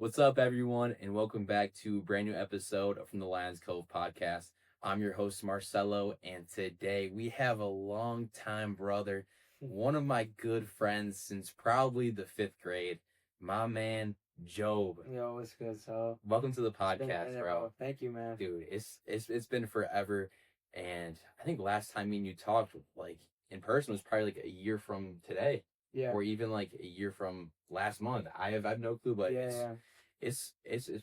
What's up, everyone, and welcome back to a brand new episode from the Cove podcast. I'm your host, Marcelo, and today we have a long-time brother, one of my good friends since probably the fifth grade, my man, Job. Yo, what's good? So, Welcome to the it's been a podcast, minute, bro. Thank you, man. Dude, it's been forever, and I think last time me and you talked, like, in person was probably like a year from today. Yeah, Or even like a year from last month. I have no clue, but yeah. it's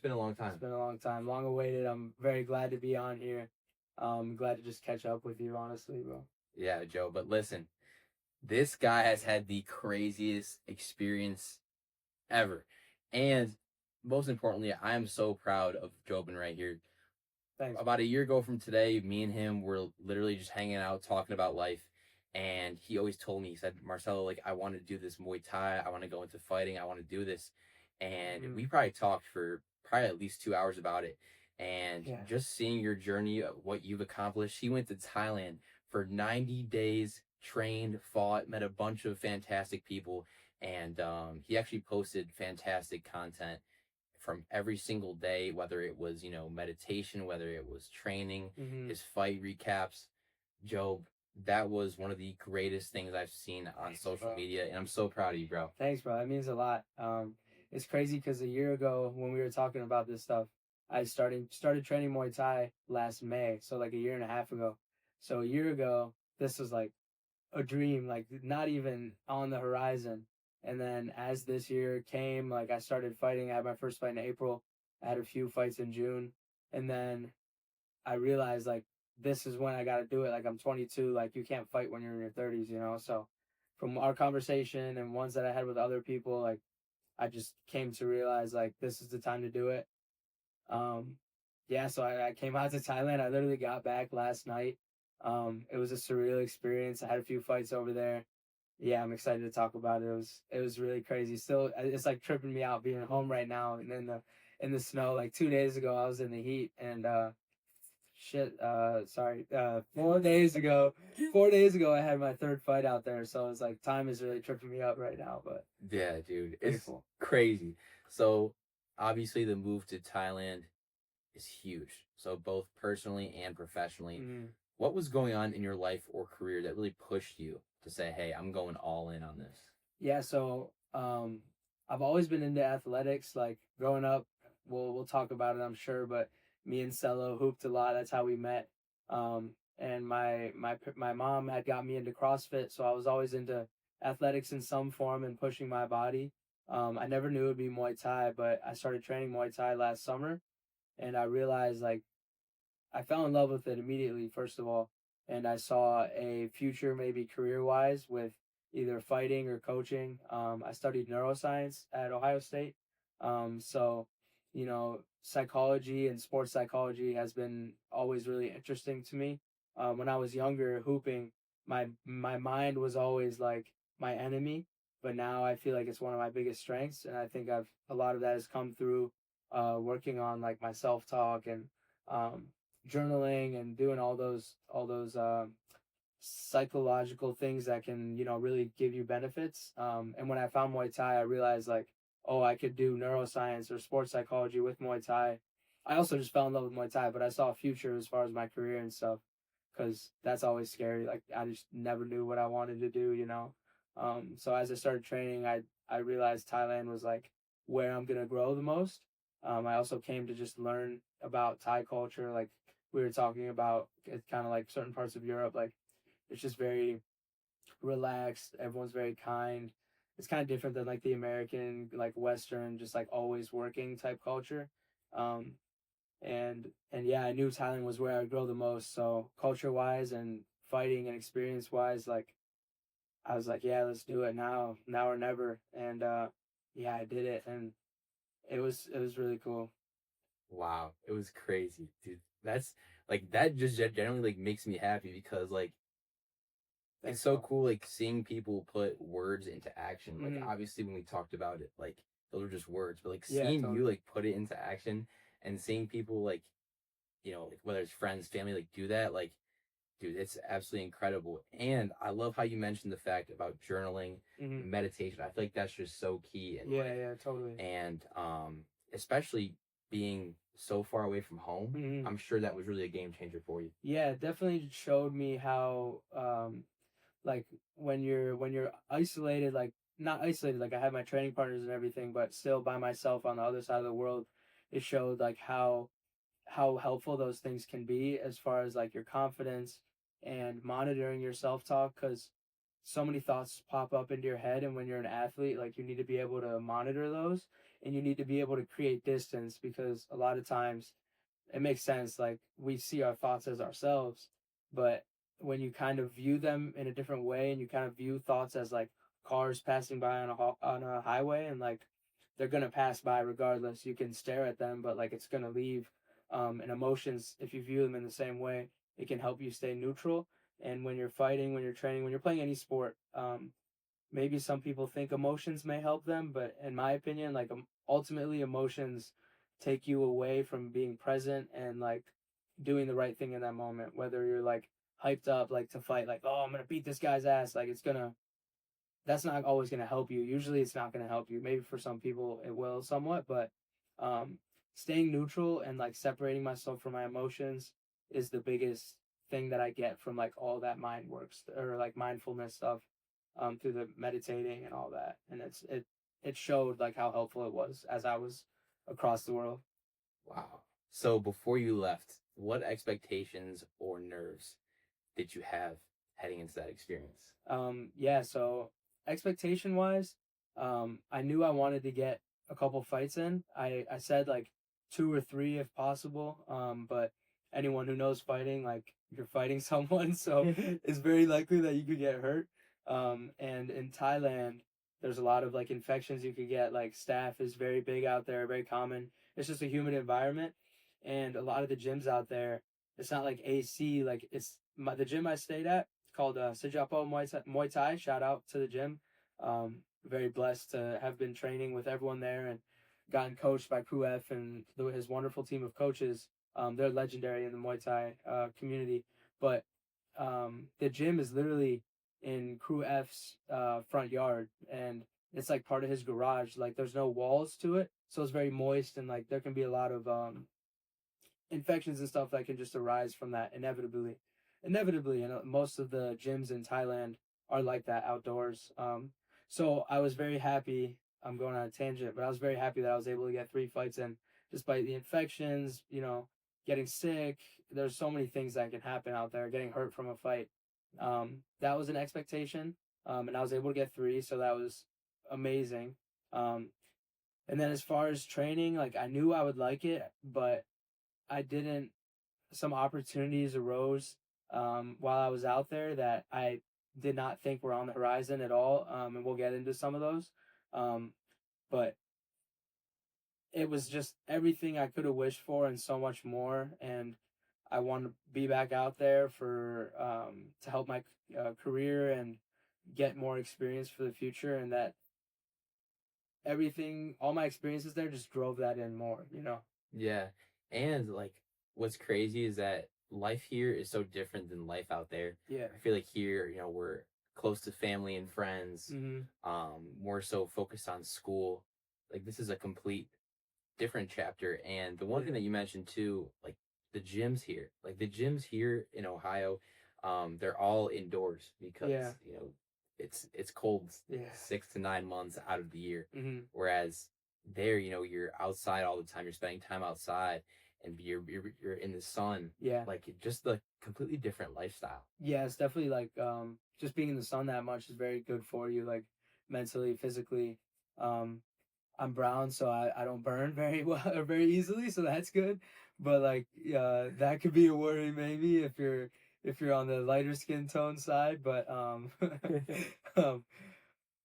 been a long It's time. been a long time, long awaited. I'm very glad to be on here. Glad to just catch up with you, honestly, bro. Yeah, Joe. But listen, this guy has had the craziest experience ever, and most importantly, I am so proud of Joben right here. Thanks. About a year ago from today, me and him were literally just hanging out, talking about life. And he always told me, he said, Marcelo, like, I want to do this Muay Thai. I want to go into fighting. I want to do this. And we probably talked for probably at least 2 hours about it. And just seeing your journey, what you've accomplished. He went to Thailand for 90 days, trained, fought, met a bunch of fantastic people. And he actually posted fantastic content from every single day, whether it was, meditation, whether it was training, his fight recaps. Job, that was one of the greatest things I've seen on social media, and I'm so proud of you, bro. Thanks, bro. That means a lot. It's crazy because a year ago when we were talking about this stuff, I started training Muay Thai last May, so like a year and a half ago. So a year ago, this was like a dream, like not even on the horizon. And then as this year came, like I started fighting. I had my first fight in April. I had a few fights in June, and then I realized like this is when I got to do it. Like I'm 22, like you can't fight when you're in your 30s, you know? So from our conversation and ones that I had with other people, like I just came to realize like this is the time to do it. Yeah, so I came out to Thailand. I literally got back last night. It was a surreal experience. I had a few fights over there. Yeah, I'm excited to talk about it. It was really crazy. Still, it's like tripping me out being home right now and in the snow. Like 2 days ago, I was in the heat and shit. Sorry. 4 days ago, 4 days ago, I had my third fight out there. So it's like time is really tripping me up right now. But yeah, dude, it's crazy. So obviously, the move to Thailand is huge. So both personally and professionally, what was going on in your life or career that really pushed you to say, "Hey, I'm going all in on this"? Yeah. So I've always been into athletics. Like growing up, we'll talk about it, I'm sure. But me and Cello hooped a lot. That's how we met. And my mom had got me into CrossFit, so I was always into athletics in some form and pushing my body. I never knew it would be Muay Thai, but I started training Muay Thai last summer, and I realized like I fell in love with it immediately, first of all, and I saw a future maybe career wise with either fighting or coaching. I studied neuroscience at Ohio State, so psychology and sports psychology has been always really interesting to me. When I was younger, hooping, my mind was always like my enemy, but now I feel like it's one of my biggest strengths, and I think a lot of that has come through working on like my self talk and um, journaling and doing all those psychological things that can really give you benefits. And when I found Muay Thai, I realized like, oh, I could do neuroscience or sports psychology with Muay Thai. I also just fell in love with Muay Thai, but I saw a future as far as my career and stuff, because that's always scary. Like I just never knew what I wanted to do. So as I started training, I realized Thailand was like where I'm gonna grow the most. I also came to just learn about Thai culture. Like we were talking about, it's kind of like certain parts of Europe, like it's just very relaxed. Everyone's very kind. It's kind of different than like the American, like Western, just like always working type culture. Um, and yeah, I knew Thailand was where I'd grow the most. So culture wise and fighting and experience wise, like I was like, yeah, let's do it now or never. And yeah, I did it, and it was really cool. Wow, it was crazy, dude. That's like that just generally like makes me happy because like it's so cool like seeing people put words into action. Like obviously when we talked about it, like those were just words, but like seeing you like put it into action and seeing people like like whether it's friends, family, like do that, like dude, it's absolutely incredible. And I love how you mentioned the fact about journaling, meditation. I feel like that's just so key. And yeah, totally. And especially being so far away from home, Hmm. I'm sure that was really a game changer for you. Yeah, it definitely showed me how like when you're isolated, like not isolated, like I had my training partners and everything, but still by myself on the other side of the world, it showed like how helpful those things can be as far as like your confidence and monitoring your self-talk, because so many thoughts pop up into your head, and when you're an athlete, like you need to be able to monitor those, and you need to be able to create distance, because a lot of times it makes sense, like we see our thoughts as ourselves, but when you kind of view them in a different way, and you kind of view thoughts as like cars passing by on on a highway, and like they're gonna pass by regardless, you can stare at them, but like it's gonna leave. And emotions, if you view them in the same way, it can help you stay neutral. And when you're fighting, when you're training, when you're playing any sport, maybe some people think emotions may help them, but in my opinion, like ultimately emotions take you away from being present and like doing the right thing in that moment. Whether you're like hyped up, like to fight, like, oh, I'm gonna beat this guy's ass, like it's gonna, that's not always gonna help you. Usually, it's not gonna help you. Maybe for some people it will somewhat, but um, staying neutral and like separating myself from my emotions is the biggest thing that I get from like all that mind works or like mindfulness stuff, through the meditating and all that. And it showed like how helpful it was as I was across the world. Wow. So before you left, what expectations or nerves did you have heading into that experience? Yeah, so expectation wise, I knew I wanted to get a couple fights in. I said like two or three if possible. But anyone who knows fighting, like you're fighting someone, so it's very likely that you could get hurt. And in Thailand, there's a lot of like infections you could get. Like staph is very big out there, very common. It's just a humid environment, and a lot of the gyms out there, it's not like AC. Like the gym I stayed at called Sijapo Muay Thai. Shout out to the gym. Very blessed to have been training with everyone there and gotten coached by Crew F and his wonderful team of coaches. They're legendary in the Muay Thai community. But the gym is literally in Crew F's front yard, and it's like part of his garage. Like there's no walls to it, so it's very moist, and like there can be a lot of infections and stuff that can just arise from that inevitably, and most of the gyms in Thailand are like that outdoors. So I was very happy. I'm going on a tangent, but I was very happy that I was able to get 3 fights in, despite the infections, getting sick. There's so many things that can happen out there, getting hurt from a fight. That was an expectation, and I was able to get 3, so that was amazing. And then as far as training, like I knew I would like it, but I didn't. Some opportunities arose while I was out there that I did not think were on the horizon at all, and we'll get into some of those. Um, but it was just everything I could have wished for and so much more. And I want to be back out there for to help my career and get more experience for the future. And that everything, all my experiences there, just drove that in more. Yeah. And like what's crazy is that life here is so different than life out there. Yeah. I feel like here, we're close to family and friends, Mm-hmm. more so focused on school. Like this is a complete different chapter. And the one thing that you mentioned too, like the gyms here in Ohio, they're all indoors because it's cold 6 to 9 months out of the year. Mm-hmm. Whereas there, you're outside all the time. You're spending time outside, and you're in the sun. Yeah. Like just the completely different lifestyle. Yeah, it's definitely like just being in the sun that much is very good for you, like mentally, physically. I'm brown, so I don't burn very well or very easily, so that's good. But like that could be a worry maybe if you're on the lighter skin tone side. But um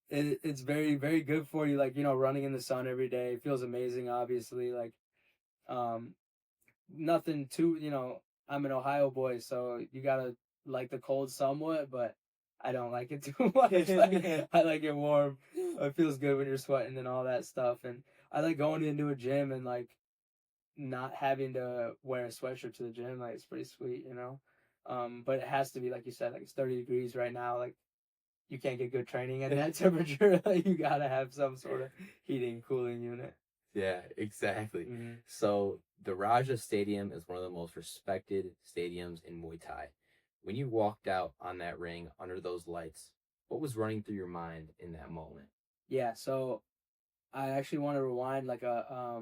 it's very, very good for you, like, running in the sun every day. It feels amazing, obviously. Like um nothing too, I'm an Ohio boy, so you gotta like the cold somewhat, but I don't like it too much. Like, I like it warm. It feels good when you're sweating and all that stuff. And I like going into a gym and like not having to wear a sweatshirt to the gym. Like it's pretty sweet. But it has to be, like you said, like it's 30 degrees right now. Like you can't get good training at that temperature. Like you gotta have some sort of heating, cooling unit. Yeah, exactly. Hmm. So the Raja Stadium is one of the most respected stadiums in Muay Thai. When you walked out on that ring under those lights, what was running through your mind in that moment? Yeah, so I actually want to rewind like a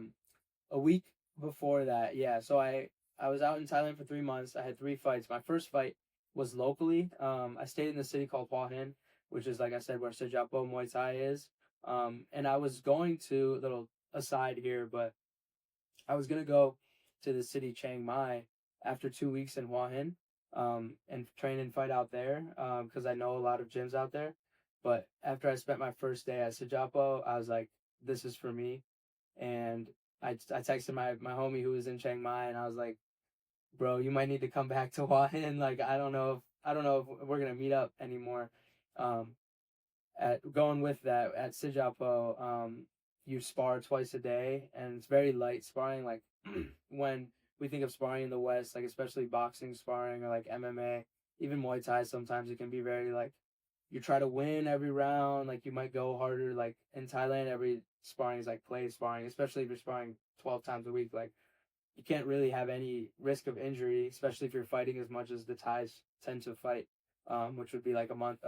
week before that. Yeah, so I was out in Thailand for 3 months. I had 3 fights. My first fight was locally. I stayed in the city called Hua Hin, which is like I said where Sijapo Muay Thai is. And I was going to, little aside here, but I was gonna go to the city Chiang Mai after 2 weeks in Hua Hin, and train and fight out there, because I know a lot of gyms out there. But after I spent my first day at Sijapo, I was like, this is for me. And I texted my homie who was in Chiang Mai, and I was like, bro, you might need to come back to Hua Hin. Like, I don't know if we're gonna meet up anymore. Um, at going with that at Sijapo, you spar twice a day, and it's very light sparring. Like when we think of sparring in the West, like especially boxing sparring or like MMA, even Muay Thai, sometimes it can be very like you try to win every round. Like you might go harder. Like in Thailand, every sparring is like play sparring, especially if you're sparring 12 times a week. Like you can't really have any risk of injury, especially if you're fighting as much as the Thais tend to fight, which would be like a month,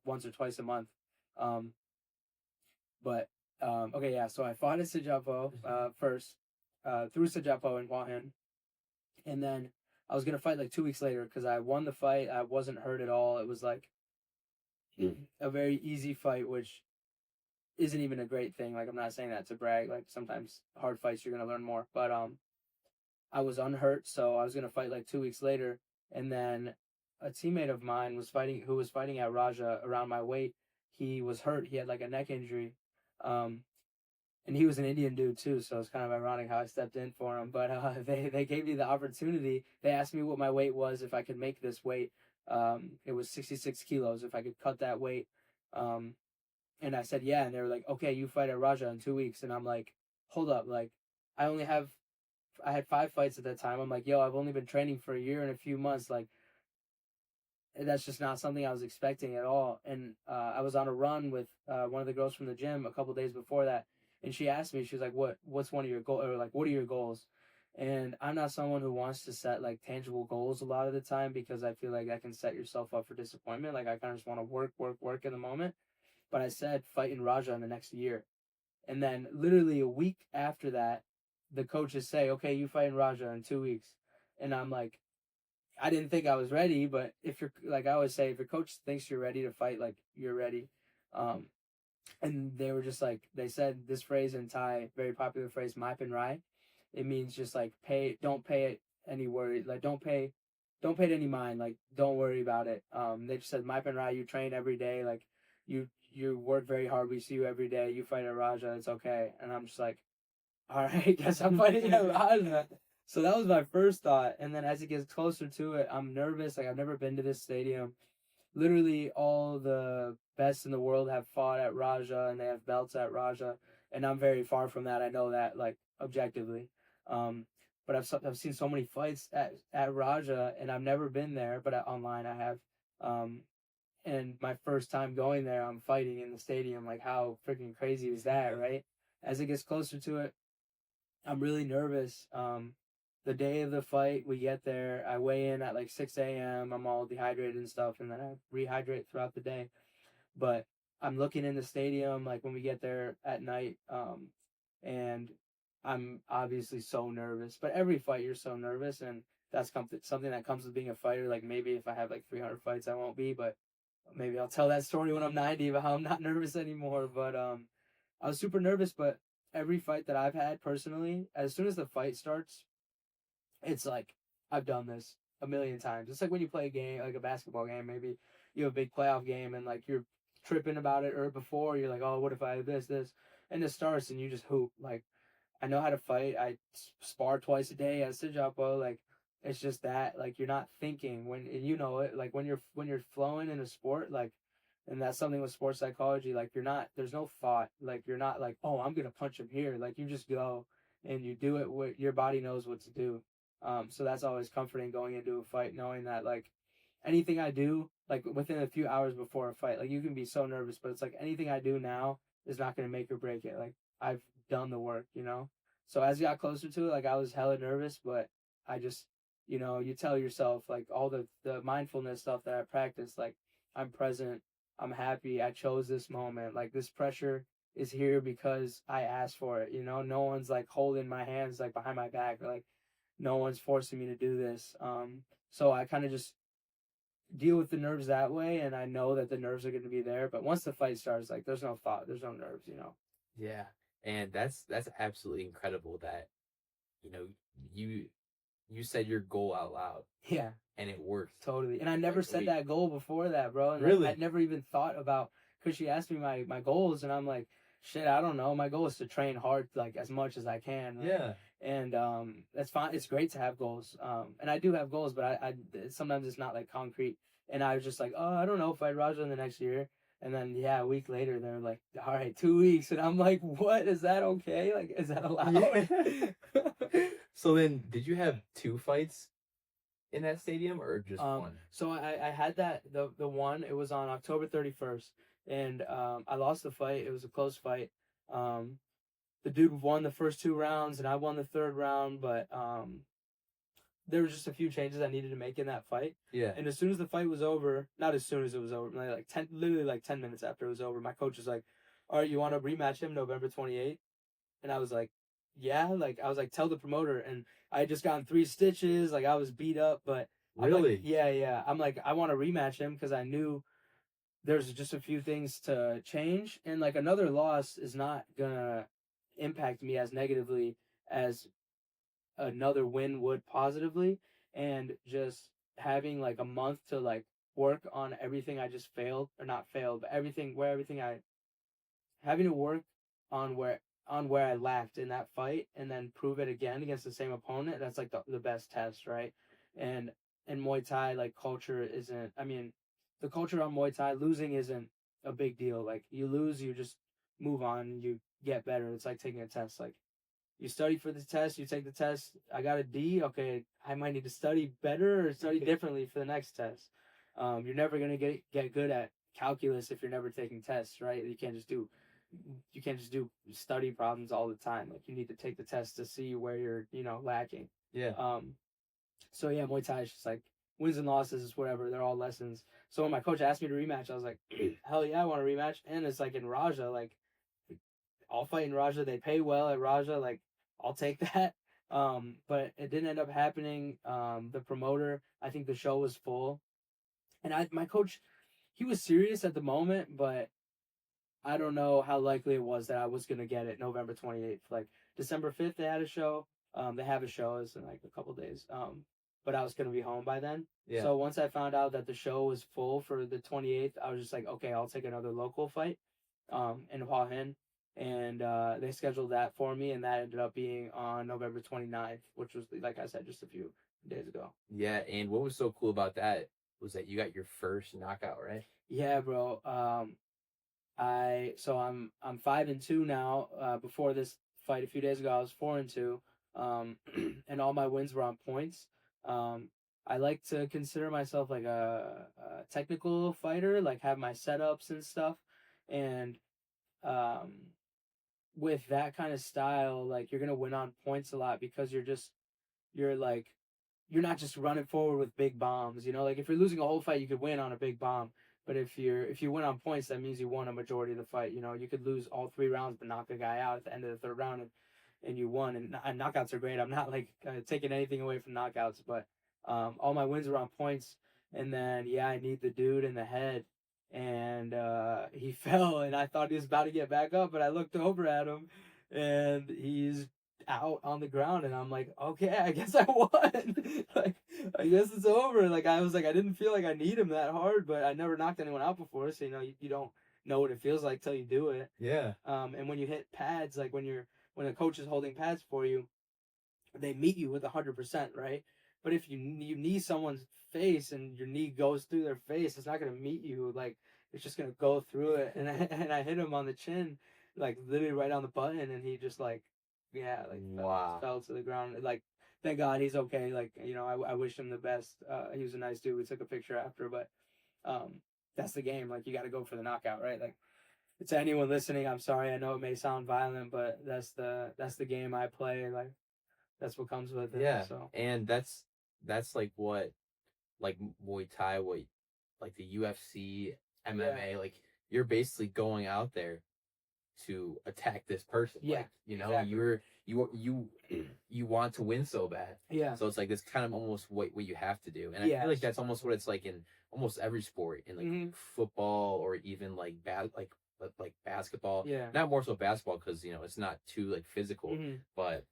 once or twice a month. Um, but okay, yeah. So I fought at Sijapo first, through Sijapo in Hua Hin, and then I was gonna fight like 2 weeks later because I won the fight. I wasn't hurt at all. It was like a very easy fight, which isn't even a great thing. Like I'm not saying that to brag. Like sometimes hard fights you're gonna learn more, but I was unhurt, so I was gonna fight like 2 weeks later, and then a teammate of mine was fighting who was fighting at Raja around my weight. He was hurt. He had like a neck injury, um, and he was an Indian dude too. So it's kind of ironic how I stepped in for him. But they gave me the opportunity. They asked me what my weight was if I could make this weight. It was 66 kilos if I could cut that weight. Um, and I said yeah, and they were like, okay, you fight at Raja in 2 weeks, and I'm like, hold up, like I only have I had 5 fights at that time. I'm like, yo, I've only been training for a year and a few months. Like, that's just not something I was expecting at all. And I was on a run with one of the girls from the gym a couple days before that, and she asked me, she was like, what's one of your goals, or like, what are your goals? And I'm not someone who wants to set like tangible goals a lot of the time because I feel like that can set yourself up for disappointment. Like I kind of just want to work in the moment. But I said fight in Raja in the next year. And then literally a week after that, the coaches say, okay, you fight in Raja in 2 weeks. And I'm like, I didn't think I was ready, but if you're like I always say, if your coach thinks you're ready to fight, like you're ready. Um, and they were just like they said this phrase in Thai, very popular phrase, "Mai pen rai." It means just like don't pay it any worry, like don't pay it any mind, like don't worry about it. They just said "Mai pen rai," you train every day, like you work very hard. We see you every day. You fight at Raja, it's okay. And I'm just like, all right, guess I'm fighting at Raja. So that was my first thought. And then as it gets closer to it, I'm nervous. Like I've never been to this stadium. Literally all the best in the world have fought at Raja and they have belts at Raja. And I'm very far from that. I know that like objectively. But I've seen so many fights at Raja and I've never been there, but online I have. Um, and my first time going there, I'm fighting in the stadium. Like how freaking crazy is that, right? As it gets closer to it, I'm really nervous. The day of the fight, we get there. I weigh in at like 6 a.m. I'm all dehydrated and stuff, and then I rehydrate throughout the day. But I'm looking in the stadium, like when we get there at night, and I'm obviously so nervous. But every fight, you're so nervous, and that's something that comes with being a fighter. Like maybe if I have like 300 fights, I won't be, but maybe I'll tell that story when I'm 90 about how I'm not nervous anymore. But I was super nervous, but every fight that I've had personally, as soon as the fight starts, it's like I've done this a million times. It's like when you play a game, like a basketball game, maybe you have a big playoff game and like you're tripping about it, or before you're like, oh, what if I have this, and it starts and you just hoop. Like I know how to fight. I spar twice a day at Sijapo. Like it's just that like you're not thinking when, and you know it. Like when you're flowing in a sport, like, and that's something with sports psychology. Like you're not, there's no thought. Like you're not like, oh, I'm gonna punch him here. Like you just go and you do it. What your body knows what to do. So that's always comforting going into a fight, knowing that like anything I do, like within a few hours before a fight, like you can be so nervous, but it's like anything I do now is not gonna make or break it. Like I've done the work, you know. So as I got closer to it, like I was hella nervous, but I just, you know, you tell yourself like all the mindfulness stuff that I practiced, like I'm present, I'm happy, I chose this moment, like this pressure is here because I asked for it, you know. No one's like holding my hands like behind my back, or like no one's forcing me to do this. So I kind of just deal with the nerves that way, and I know that the nerves are going to be there. But once the fight starts, like there's no thought, there's no nerves, you know. Yeah. And that's absolutely incredible that, you know, you you said your goal out loud Yeah, and it worked. totally. And I never Like said we that goal before that, bro. And really? I never even thought about, because she asked me my goals, and I'm like, shit, I don't know. My goal is to train hard, like as much as I can. Like, Yeah. and that's fine. It's great to have goals. And I do have goals, but I sometimes it's not like concrete. And I was just like, oh, I don't know, fight Raja in the next year. And then yeah, a week later they're like, all right, 2 weeks, and I'm like, what, is that okay? Like, is that allowed? Yeah. So then, did you have two fights in that stadium or just one? So I had that the one. It was on October 31st, and I lost the fight. It was a close fight. The dude won the first 2 rounds, and I won the third round, but there was just a few changes I needed to make in that fight. Yeah. And as soon as the fight was over, not as soon as it was over, like literally like 10 minutes after it was over, my coach was like, "All right, you want to rematch him November 28th?" And I was like, "Yeah." Like I was like, "Tell the promoter." And I had just gotten 3 stitches, like I was beat up, but I'm like, Really? yeah. I'm like, I want to rematch him because I knew there's just a few things to change, and like another loss is not gonna impact me as negatively as another win would positively. And just having like a month to like work on everything I just failed, or not failed, but everything I having to work on where I lacked in that fight, and then prove it again against the same opponent. That's like the best test, right? And in Muay Thai, like culture isn't. I mean, the culture on Muay Thai, losing isn't a big deal. Like you lose, you just move on, you get better. It's like taking a test. Like you study for the test, you take the test. I got a D. Okay, I might need to study better or study differently for the next test. You're never gonna get good at calculus if you're never taking tests, right? You can't just do study problems all the time. Like you need to take the test to see where you're, you know, lacking. Yeah. So yeah, Muay Thai is just like wins and losses is whatever. They're all lessons. So when my coach asked me to rematch, I was like, hell yeah, I want to rematch. And it's like in Raja, like I'll fight in Raja. They pay well at Raja. Like I'll take that. But it didn't end up happening. The promoter, I think the show was full, and my coach, he was serious at the moment, but I don't know how likely it was that I was gonna get it November 28th. Like December 5th, they had a show. They have a show. It's in like a couple days. But I was gonna be home by then. Yeah. So once I found out that the show was full for the 28th, I was just like, okay, I'll take another local fight, in Hua Hin. And they scheduled that for me, and that ended up being on November 29th, which was, like I said, just a few days ago. Yeah, and what was so cool about that was that you got your first knockout, right? Yeah, bro. I'm 5-2 now. Before this fight a few days ago, I was 4-2. And all my wins were on points. I like to consider myself like a technical fighter, like have my setups and stuff. And um, with that kind of style, like you're gonna win on points a lot because you're like you're not just running forward with big bombs. You know, like if you're losing a whole fight, you could win on a big bomb. But if you win on points, that means you won a majority of the fight. You know, you could lose all 3 rounds but knock a guy out at the end of the third round, and you won. And knockouts are great. I'm not like taking anything away from knockouts, but all my wins were on points. And then yeah, I need the dude in the head, and he fell, and I thought he was about to get back up, but I looked over at him, and he's out on the ground, and I'm like, okay, I guess I won. Like, I guess it's over. Like, I was like, I didn't feel like I need him that hard, but I never knocked anyone out before, so you know, you don't know what it feels like till you do it. Yeah. And when you hit pads, like when a coach is holding pads for you, they meet you with 100%, right? But if you knee someone's face and your knee goes through their face, it's not gonna meet you. Like, it's just gonna go through it. And I hit him on the chin, like literally right on the button, and he just like, yeah, like Wow. fell to the ground. Like, thank God he's okay. Like, you know, I wish him the best. He was a nice dude. We took a picture after, but that's the game. Like, you got to go for the knockout, right? Like, to anyone listening, I'm sorry. I know it may sound violent, but that's the game I play. Like that's what comes with it. Yeah, So and that's like what like Muay Thai, what like the UFC, yeah, MMA, like you're basically going out there to attack this person. yeah, Like, you know, exactly. you want to win so bad. Yeah, So it's like this kind of almost what you have to do. And I yeah, feel like that's almost what it's like in almost every sport, in like hmm football or even like like basketball. yeah. Not more so basketball because you know it's not too like physical, hmm but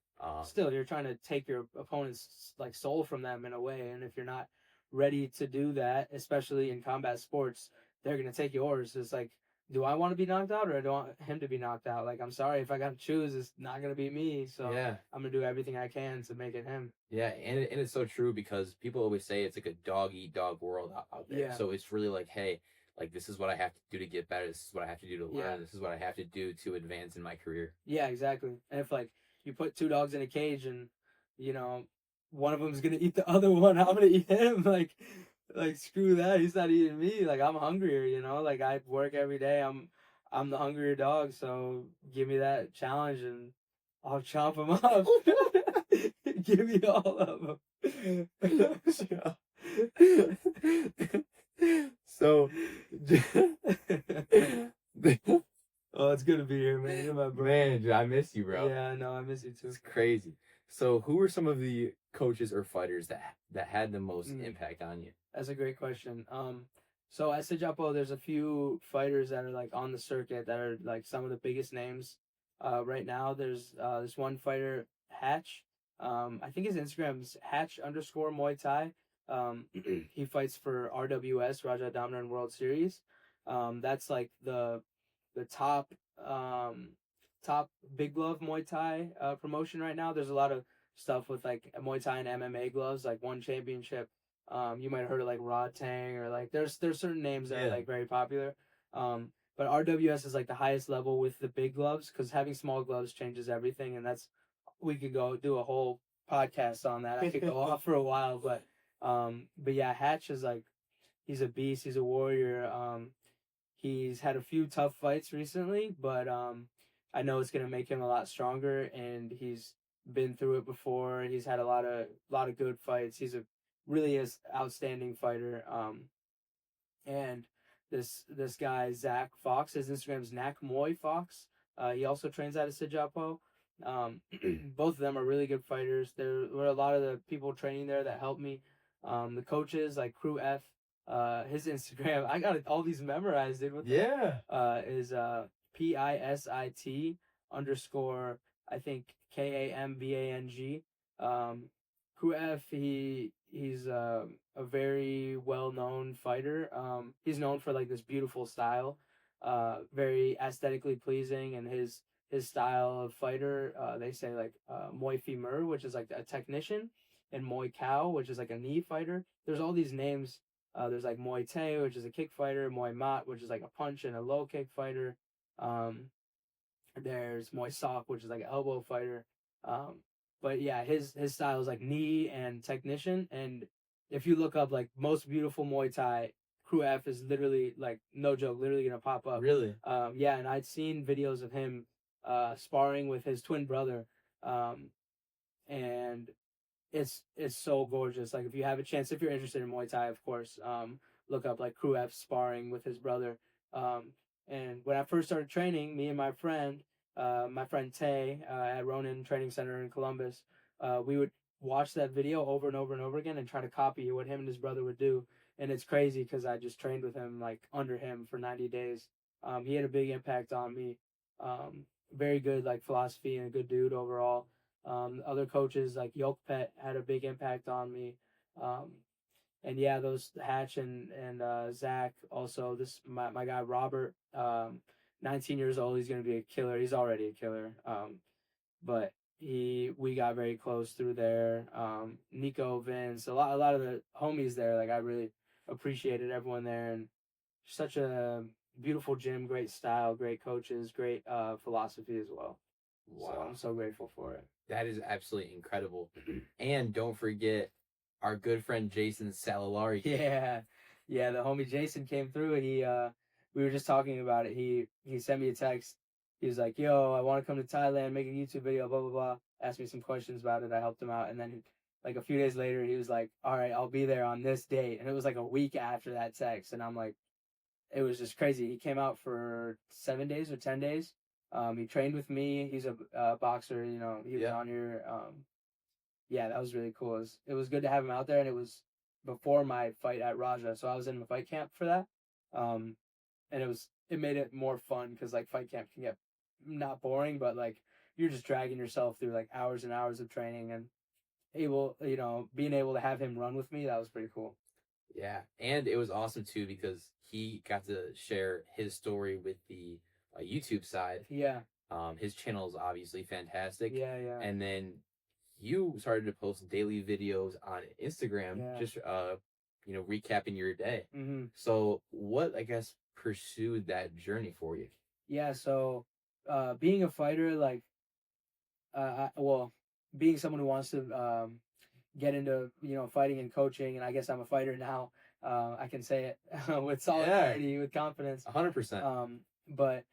Still, you're trying to take your opponent's like soul from them in a way, and if you're not ready to do that, especially in combat sports, they're gonna take yours. It's like, do I want to be knocked out or do I want him to be knocked out? Like, I'm sorry, if I got to choose, it's not gonna be me. So yeah. I'm gonna do everything I can to make it him. Yeah, and it's so true because people always say it's like a dog eat dog world out there. Yeah, So it's really like, hey, like this is what I have to do to get better. This is what I have to do to yeah, learn. This is what I have to do to advance in my career. yeah, exactly. And if like you put two dogs in a cage and you know one of them's gonna eat the other one, I'm gonna eat him. Like screw that. He's not eating me. Like I'm hungrier. Like I work every day. I'm the hungrier dog. So give me that challenge and I'll chomp him up. Give me all of them. So, Oh, it's good to be here, man. You're my bro. man, dude, I miss you, bro. Yeah, no, I miss you too. It's crazy. So, who were some of the coaches or fighters that had the most impact on you? That's a great question. So at Sijapo, there's a few fighters that are like on the circuit that are like some of the biggest names. Right now, there's this one fighter, Hatch. I think his Instagram's Hatch_Muay Thai. He fights for RWS, Rajadamnern World Series. That's like the top big glove Muay Thai promotion right now. There's a lot of stuff with like Muay Thai and MMA gloves, like one championship. You might have heard of like Rod Tang or like there's certain names that are like very popular. But RWS is like the highest level with the big gloves because having small gloves changes everything, and we could go do a whole podcast on that. I could go off for a while, but yeah, Hatch is like he's a beast. He's a warrior. He's had a few tough fights recently, but I know it's gonna make him a lot stronger, and he's been through it before. He's had a lot of good fights. He's a really is outstanding fighter. And this guy Zach Fox, his Instagram's Nak Moy Fox. He also trains out of Sijapo. Both of them are really good fighters. There were a lot of the people training there that helped me. The coaches like Crew F. His Instagram, I got all these memorized, dude. Is PISIT _ I think KAMBANG. Crew F, he's a very well known fighter. He's known for like this beautiful style, very aesthetically pleasing, and his style of fighter. They say like Muay Femur, which is like a technician, and Muay Cow, which is like a knee fighter. There's all these names. There's like Muay Thai, which is a kick fighter, Muay Mat, which is like a punch and a low kick fighter. There's Muay Sok, which is like an elbow fighter. But yeah, his style is like knee and technician. And if you look up like most beautiful Muay Thai, Crew F is literally like no joke, literally gonna pop up. Really? Yeah, and I'd seen videos of him sparring with his twin brother. And it's so gorgeous. Like if you have a chance, if you're interested in Muay Thai, of course, look up like Crew F sparring with his brother. And when I first started training, me and my friend Tay at Ronin Training Center in Columbus, we would watch that video over and over and over again and try to copy what him and his brother would do. And it's crazy because I just trained with him like under him for 90 days. He had a big impact on me. Very good like philosophy and a good dude overall. Other coaches like Yoke Pet had a big impact on me. And yeah, those Hatch and Zach also. This my guy Robert, 19 years old. He's gonna be a killer. He's already a killer. But we got very close through there. Nico, Vince, a lot of the homies there. Like I really appreciated everyone there, and such a beautiful gym, great style, great coaches, great philosophy as well. Wow. So I'm so grateful for it. That is absolutely incredible. And don't forget our good friend Jason Salalari. Yeah, the homie Jason came through. we were just talking about it. He sent me a text. He was like, "Yo, I want to come to Thailand, make a YouTube video, blah blah blah." Asked me some questions about it. I helped him out, and then like a few days later, he was like, "All right, I'll be there on this date," and it was like a week after that text, and I'm like, it was just crazy. He came out for 7 days or 10 days. He trained with me. He's a boxer. You know, he was Yeah. on here. Yeah, that was really cool. It was good to have him out there, and it was before my fight at Raja, so I was in the fight camp for that. Um, and it made it more fun because like fight camp can get not boring, but like you're just dragging yourself through like hours and hours of training and being able to have him run with me, that was pretty cool. Yeah, and it was awesome too because he got to share his story with the YouTube side. Yeah, His channel is obviously fantastic, yeah, yeah, and then you started to post daily videos on Instagram, yeah. just recapping your day. Mm-hmm. So, what I guess pursued that journey for you? Yeah, so being a fighter, like, well, being someone who wants to get into fighting and coaching, and I guess I'm a fighter now. I can say it with solidarity, with confidence. 100%. But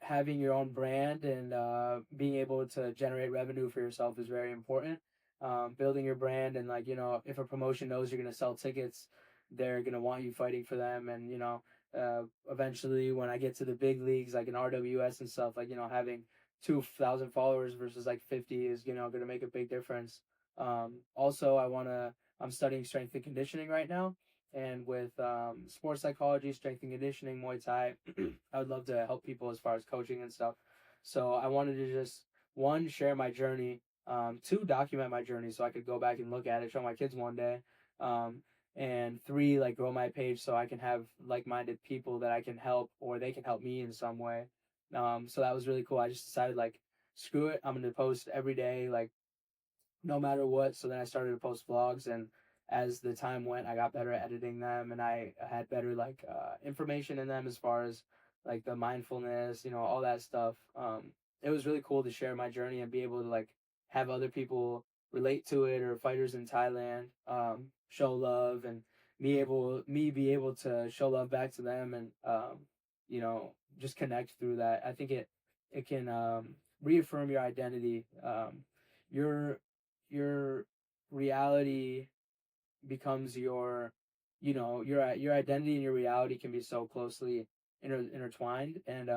having your own brand and being able to generate revenue for yourself is very important. Building your brand and like if a promotion knows you're gonna sell tickets, they're gonna want you fighting for them, and eventually when I get to the big leagues like in RWS and stuff, like having 2,000 followers versus like 50 is gonna make a big difference. Also, I'm studying strength and conditioning right now, and with sports psychology, strength and conditioning, Muay Thai, I would love to help people as far as coaching and stuff. So I wanted to just one share my journey, two document my journey so I could go back and look at it, show my kids one day, and three like grow my page so I can have like-minded people that I can help or they can help me in some way. So that was really cool. I just decided like screw it, I'm gonna post every day, like no matter what. So then I started to post vlogs, and as the time went, I got better at editing them, and I had better like information in them as far as like the mindfulness, all that stuff. It was really cool to share my journey and be able to like have other people relate to it, or fighters in Thailand show love, and me be able to show love back to them, and just connect through that. I think it can reaffirm your identity. Your your reality becomes your identity and your reality can be so closely intertwined, and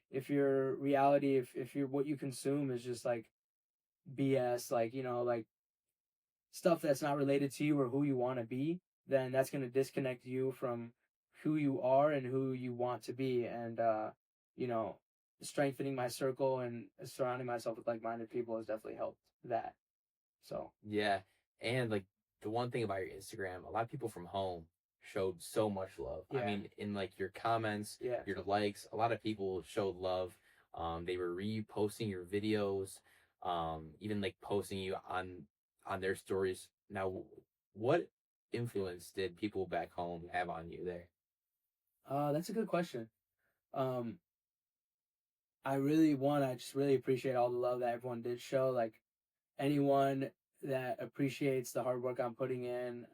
if your reality, if you're what you consume is just like BS, like like stuff that's not related to you or who you want to be, then that's going to disconnect you from who you are and who you want to be. And you know strengthening my circle and surrounding myself with like-minded people has definitely helped that. So Yeah, and like the one thing about your Instagram, a lot of people from home showed so much love. I yeah, mean, in like your comments, yeah. your likes, a lot of people showed love. They were reposting your videos, even like posting you on their stories. Now, what influence did people back home have on you there? That's a good question. Um, I just really appreciate all the love that everyone did show. Like anyone that appreciates the hard work I'm putting in,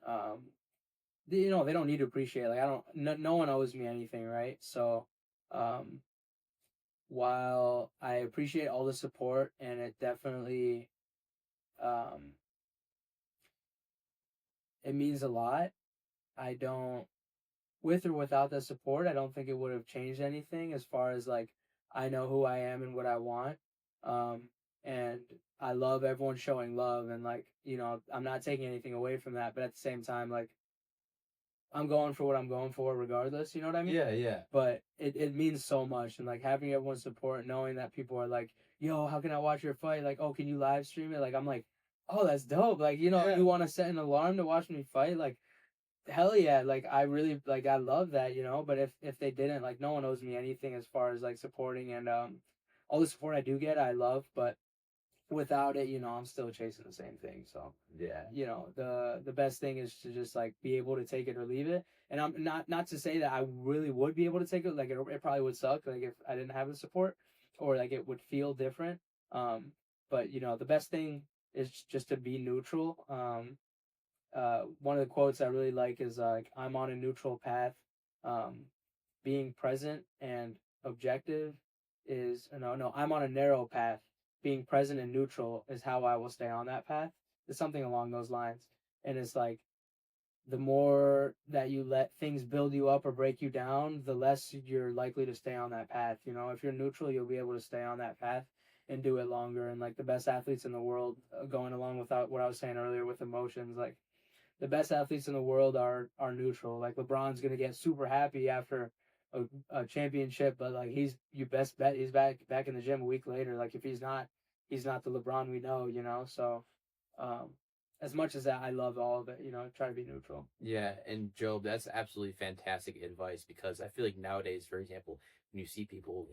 they don't need to appreciate. Like I don't, no one owes me anything, right? So, um, while I appreciate all the support and it definitely, um, it means a lot. I don't, with or without the support, I don't think it would have changed anything as far as like I know who I am and what I want. Um, and I love everyone showing love, and like, I'm not taking anything away from that, but at the same time, like I'm going for what I'm going for regardless, you know what I mean? Yeah, yeah. But it means so much, and like having everyone's support, knowing that people are like, yo, how can I watch your fight? Like, oh, can you live stream it? Like I'm like, oh, that's dope. Like, Yeah. you want to set an alarm to watch me fight? Like hell yeah, like I really like I love that, but if they didn't, like no one owes me anything as far as like supporting, and all the support I do get I love, but without it, I'm still chasing the same thing. So Yeah. the best thing is to just like be able to take it or leave it. And I'm not to say that I really would be able to take it, like it probably would suck like if I didn't have the support, or like it would feel different. But the best thing is just to be neutral. One of the quotes I really like is like I'm on a neutral path. Um, being present and objective is no, I'm on a narrow path. Being present and neutral is how I will stay on that path. It's something along those lines. And it's like the more that you let things build you up or break you down, the less you're likely to stay on that path. You know, if you're neutral, you'll be able to stay on that path and do it longer. And like the best athletes in the world, going along with what I was saying earlier with emotions, like the best athletes in the world are neutral. Like LeBron's gonna get super happy after a championship, but like you best bet he's back in the gym a week later. Like if he's not the LeBron we know, you know. So um, as much as that, I love all of it. You know, try to be neutral. Yeah, and Job, that's absolutely fantastic advice because I feel like nowadays, for example, when you see people,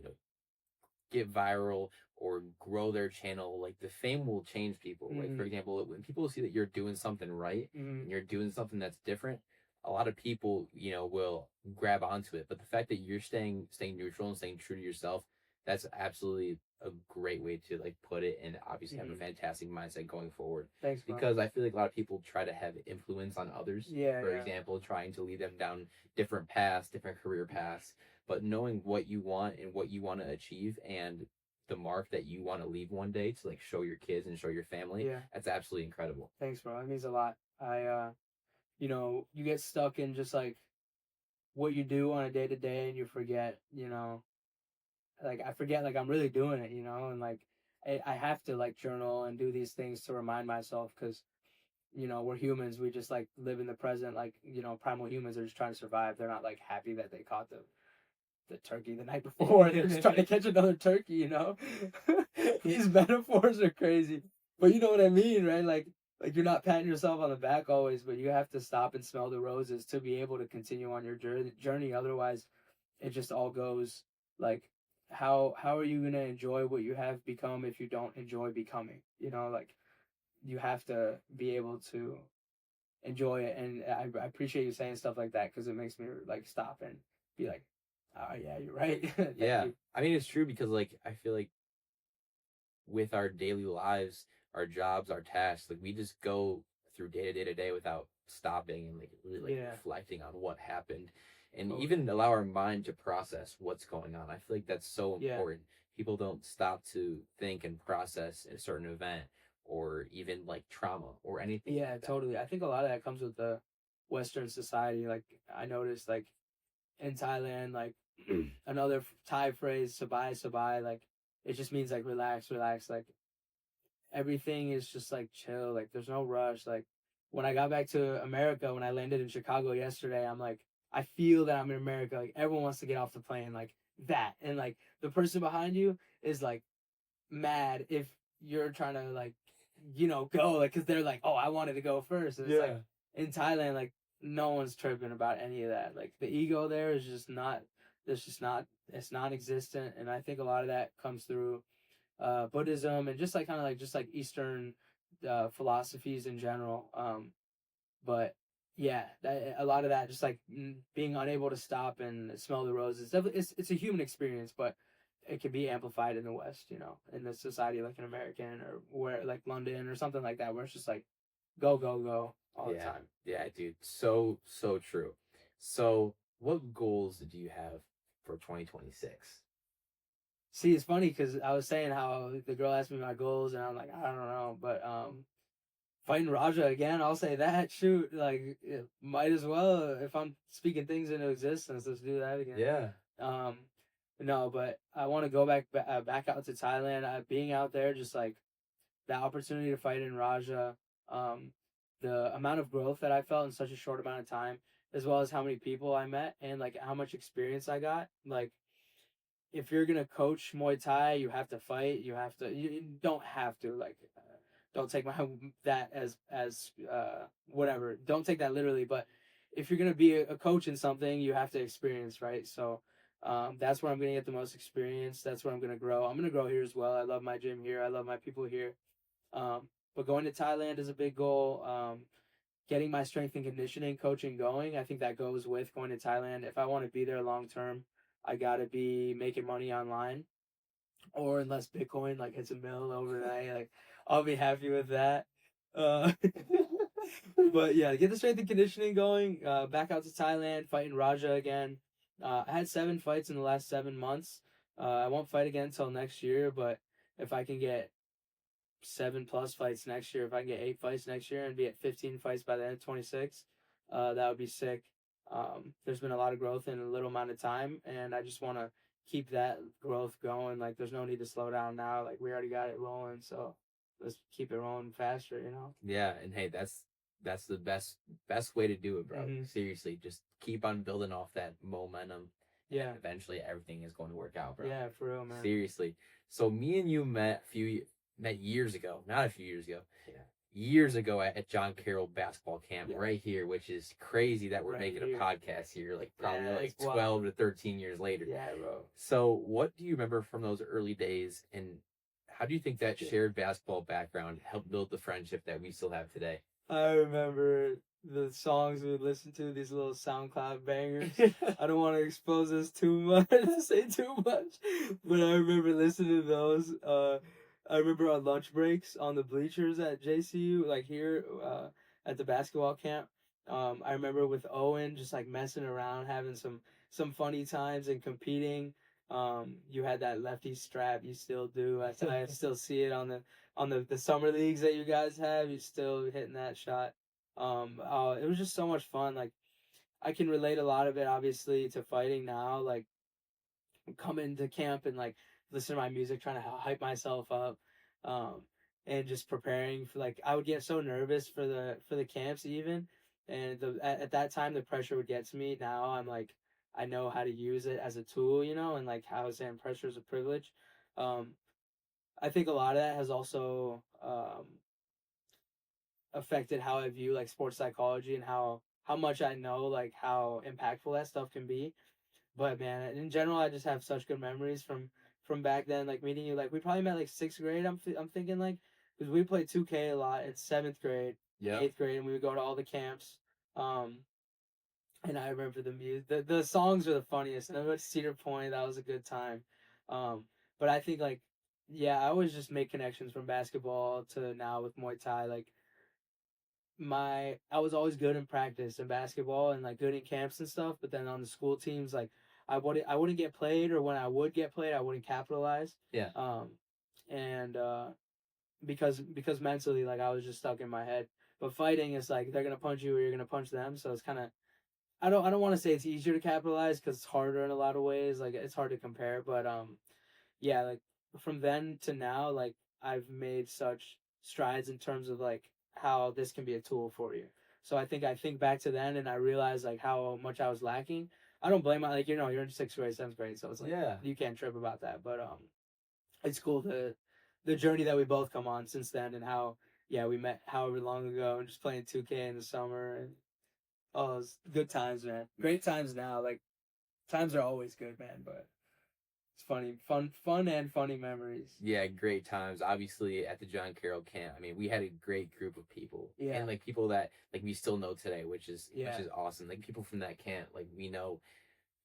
get viral or grow their channel, like the fame will change people. Like for example, when people see that you're doing something right and you're doing something that's different, a lot of people, will grab onto it. But the fact that you're staying neutral and staying true to yourself, that's absolutely a great way to like put it and obviously have a fantastic mindset going forward. Thanks, bro. Because I feel like a lot of people try to have influence on others. Yeah, For yeah. example, trying to lead them down different paths, different career paths, but knowing what you want and what you want to achieve and the mark that you want to leave one day to like show your kids and show your family, Yeah. that's absolutely incredible. Thanks, bro. That means a lot. You get stuck in just like what you do on a day to day and you forget, like I forget like I'm really doing it, and like I have to like journal and do these things to remind myself because we're humans. We just like live in the present. Like primal humans are just trying to survive. They're not like happy that they caught the turkey the night before. They're just trying to catch another turkey. These metaphors are crazy, but you know what I mean, right? Like you're not patting yourself on the back always, but you have to stop and smell the roses to be able to continue on your journey. Otherwise, it just all goes like how are you going to enjoy what you have become if you don't enjoy becoming, like you have to be able to enjoy it. And I appreciate you saying stuff like that because it makes me like stop and be like, oh yeah, you're right. Yeah, I mean it's true because like I feel like with our daily lives, our jobs, our tasks, like we just go through day to day without stopping and like really like reflecting on what happened and even allow our mind to process what's going on. I feel like that's so important. People don't stop to think and process a certain event or even like trauma or anything. Yeah, totally. I think a lot of that comes with the Western society. Like I noticed like in Thailand, like another Thai phrase, sabai, sabai, like it just means like relax, relax. Like everything is just like chill. Like there's no rush. Like when I got back to America, when I landed in Chicago yesterday, I'm like, I feel that I'm in America. Like everyone wants to get off the plane like that. And like the person behind you is like mad if you're trying to like, go like, cause they're like, oh, I wanted to go first. And it's like in Thailand, like no one's tripping about any of that. Like the ego there is just not, it's non-existent. And I think a lot of that comes through Buddhism and just like kind of like just like Eastern philosophies in general. But yeah, a lot of that just like being unable to stop and smell the roses. It's a human experience, but it can be amplified in the West, in the society like an American or where like London or something like that, where it's just like go go go all the time. Yeah, dude, so true. So, what goals do you have for 2026? See, it's funny because I was saying how the girl asked me my goals, and I'm like, I don't know, but fighting Raja again, I'll say that. Shoot, like might as well if I'm speaking things into existence. Let's do that again. Yeah. No, but I want to go back out to Thailand. Being out there, just like the opportunity to fight in Raja, the amount of growth that I felt in such a short amount of time, as well as how many people I met and like how much experience I got. Like if you're gonna coach Muay Thai, you have to fight. You don't have to like. Don't take that as whatever. Don't take that literally. But if you're gonna be a coach in something, you have to experience, right? So that's where I'm gonna get the most experience. That's where I'm gonna grow. I'm gonna grow here as well. I love my gym here. I love my people here. But going to Thailand is a big goal. Getting my strength and conditioning coaching going, I think that goes with going to Thailand. If I want to be there long term, I gotta be making money online, or unless Bitcoin like hits a mill overnight, like I'll be happy with that. But yeah, get the strength and conditioning going. Back out to Thailand, fighting Raja again. I had 7 fights in the last 7 months. I won't fight again until next year, but if I can get 7+ fights next year, if I can get 8 fights next year and be at 15 fights by the end of 26, that would be sick. There's been a lot of growth in a little amount of time, and I just want to keep that growth going. Like, there's no need to slow down now. Like, we already got it rolling, so let's keep it rolling faster, you know? Yeah, and hey, that's the best way to do it, bro. Mm-hmm. Seriously, just keep on building off that momentum. Yeah. And eventually, everything is going to work out, bro. Yeah, for real, man. Seriously. So me and you met years ago, not a few years ago. Yeah. Years ago at John Carroll basketball camp Yeah. right here, which is crazy that we're Right making here. a podcast here, like probably Yeah, like it's wild. 12 to 13 years later. Yeah, bro. So what do you remember from those early days, and how do you think that shared basketball background helped build the friendship that we still have today? I remember the songs we would listen to, these little SoundCloud bangers. I don't want to expose us too much, say too much, but I remember listening to those. I remember on lunch breaks on the bleachers at JCU, like here at the basketball camp. I remember with Owen just like messing around, having some funny times and competing. You had that lefty strap, you still do. I still see it on the summer leagues that you guys have. You're still hitting that shot. It was just so much fun. Like, I can relate a lot of it obviously to fighting now. Like, coming to camp and like listen to my music, trying to hype myself up, um, and just preparing for, like, I would get so nervous for the camps even, and at that time the pressure would get to me. Now I'm like, I know how to use it as a tool, you know, and like how I was saying, pressure is a privilege. Um, I think a lot of that has also affected how I view like sports psychology and how much I know like how impactful that stuff can be. But man, in general, I just have such good memories from back then. Like meeting you, like we probably met like sixth grade. I'm thinking like, because we played 2K a lot in seventh grade, Yeah. eighth grade, and we would go to all the camps. Um, and I remember the music. The songs are the funniest. And I went to Cedar Point. That was a good time. But I think like, yeah, I always just make connections from basketball to now with Muay Thai. Like, I was always good in practice in basketball and like good in camps and stuff, but then on the school teams, like I wouldn't get played, or when I would get played I wouldn't capitalize. Yeah. And because mentally, like, I was just stuck in my head. But fighting is like they're gonna punch you or you're gonna punch them, so it's kind of, I don't want to say it's easier to capitalize because it's harder in a lot of ways. Like, it's hard to compare, but yeah, like from then to now, like I've made such strides in terms of like how this can be a tool for you. So I think back to then and I realized like how much I was lacking. I don't blame my, like, you know, you're in sixth grade, seventh grade, so it's like, Yeah. you can't trip about that. But it's cool the journey that we both come on since then, and how, yeah, we met however long ago and just playing 2K in the summer, and oh, it was good times, man. Great times now. Like, times are always good, man, but it's fun and funny memories. Yeah, great times. Obviously, at the John Carroll camp, I mean, we had a great group of people, Yeah. and like people that like we still know today, which is Yeah. awesome. Like people from that camp, like we know,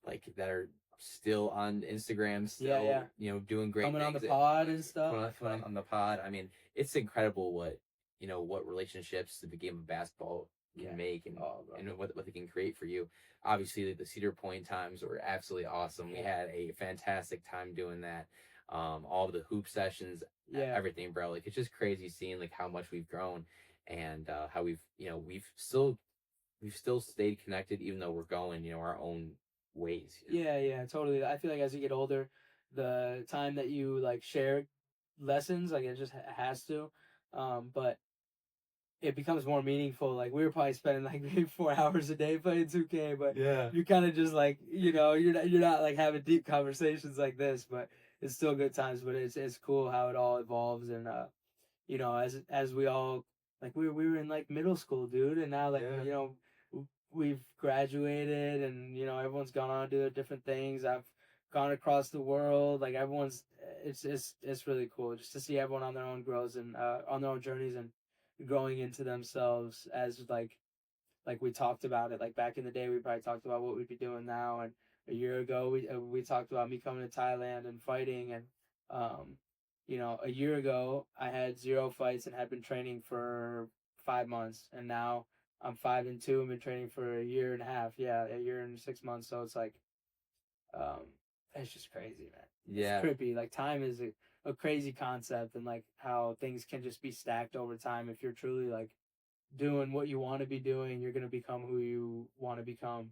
like that are still on Instagram, still, Yeah. you know, doing great Coming on the things. pod and stuff. Coming on the pod. I mean, it's incredible what, you know, what relationships the game of basketball can make, and what they can create for you. Obviously, the Cedar Point times were absolutely awesome. We had a fantastic time doing that. All of the hoop sessions, everything, bro. Like, it's just crazy seeing like how much we've grown, and how we've, you know, we've still stayed connected even though we're going, you know, our own ways. You know? Yeah, totally. I feel like as you get older, the time that you like share lessons, like, it just has to. But it becomes more meaningful. Like, we were probably spending like maybe 4 hours a day playing 2K, but Yeah. you kind of just like, you know, you're not like having deep conversations like this, but it's still good times. But it's cool how it all evolves, and you know, as we all, like, we were in like middle school, dude, and now, like, you know, we've graduated, and you know, everyone's gone on to do different things. I've gone across the world. Like, everyone's, it's really cool just to see everyone on their own growth and on their own journeys and growing into themselves, as like we talked about it. Like, back in the day, we probably talked about what we'd be doing now, and a year ago we talked about me coming to Thailand and fighting, and you know, a year ago I had 0 fights and had been training for 5 months, and now I'm 5-2 and been training for a year and a half. Yeah, a year and 6 months. So it's like, Um, it's just crazy, man. It's Yeah. trippy. Like time is a crazy concept, and like how things can just be stacked over time. If you're truly like doing what you want to be doing, you're gonna become who you want to become.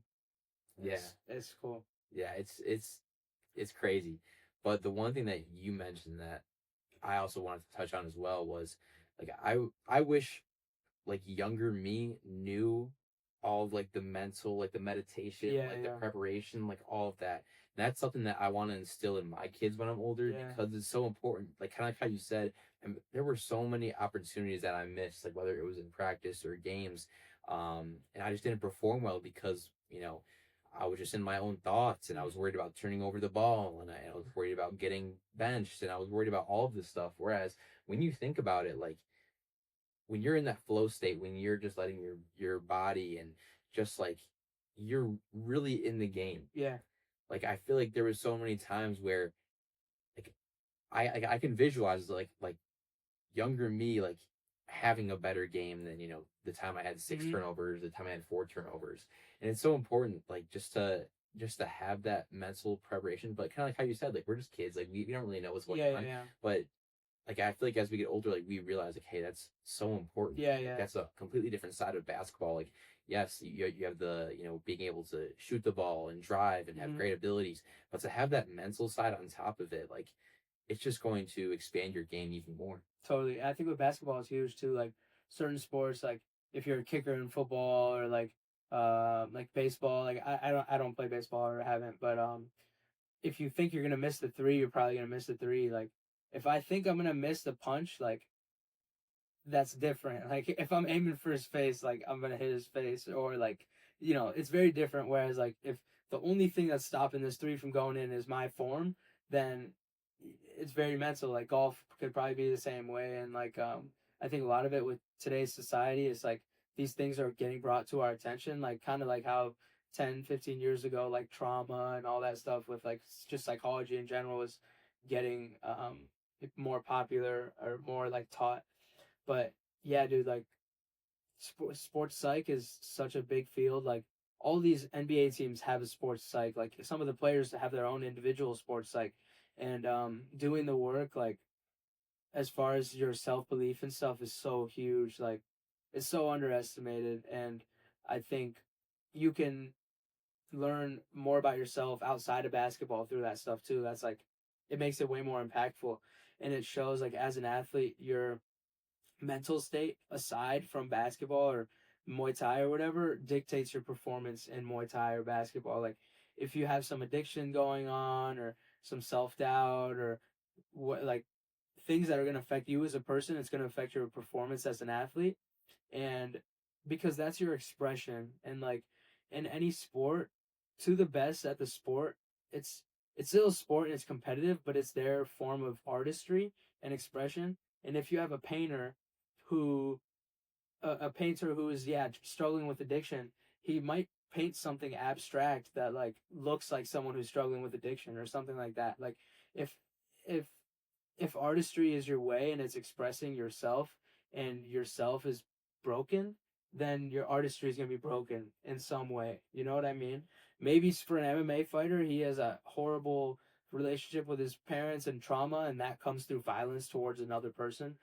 Yeah. It's cool. Yeah, it's crazy. But the one thing that you mentioned that I also wanted to touch on as well was like I wish like younger me knew all of like the mental, like the meditation, Yeah, like the yeah, preparation, like all of that. And that's something that I want to instill in my kids when I'm older yeah. because it's so important. Like kind of like how you said, and there were so many opportunities that I missed, like whether it was in practice or games, and I just didn't perform well because I was just in my own thoughts and I was Mhm. worried about turning over the ball and I was worried about getting benched and I was worried about all of this stuff. Whereas when you think about it, like when you're in that flow state, when you're just letting your body and just like you're really in the game. Yeah. Like I feel like there was so many times where like I can visualize like younger me like having a better game than the time I had six Hmm. turnovers, the time I had four turnovers, and it's so important like just to have that mental preparation. But kind of like how you said, like we're just kids, like we don't really know what's going Yeah, yeah, on, yeah. but like I feel like as we get older, like we realize like, hey, that's so important. Yeah, Like yeah. that's a completely different side of basketball. Like yes, you have the being able to shoot the ball and drive and have Hmm. great abilities, but to have that mental side on top of it, like it's just going to expand your game even more. Totally. I think with basketball it's huge too. Like certain sports, like if you're a kicker in football or like baseball, like I don't play baseball or haven't, but if you think you're gonna miss the three, you're probably gonna miss the three. Like if I think I'm gonna miss the punch, like that's different. Like if I'm aiming for his face, like I'm gonna hit his face, or like it's very different. Whereas like if the only thing that's stopping this three from going in is my form, then it's very mental. Like golf could probably be the same way, and like I think a lot of it with today's society is like these things are getting brought to our attention, like kind of like how 10, 15 years ago, like trauma and all that stuff with like just psychology in general was getting more popular or more like taught. But yeah, dude, like sports psych is such a big field. Like all these NBA teams have a sports psych. Like some of the players have their own individual sports psych, and doing the work like as far as your self belief and stuff is so huge. Like it's so underestimated, and I think you can learn more about yourself outside of basketball through that stuff too. That's like it makes it way more impactful, and it shows like as an athlete you're mental state aside from basketball or Muay Thai or whatever dictates your performance in Muay Thai or basketball. Like if you have some addiction going on or some self doubt or what like things that are going to affect you as a person, it's going to affect your performance as an athlete. And because that's your expression, and like in any sport, to the best at the sport, it's it's still a sport and it's competitive, but it's their form of artistry and expression. And if you have a painter who a painter who is struggling with addiction, he might paint something abstract that like looks like someone who's struggling with addiction or something like that. Like if if if artistry is your way and it's expressing yourself and yourself is broken, then your artistry is going to be broken in some way. You know what I mean? Maybe for an MMA fighter, he has a horrible relationship with his parents and trauma, and that comes through violence towards another person,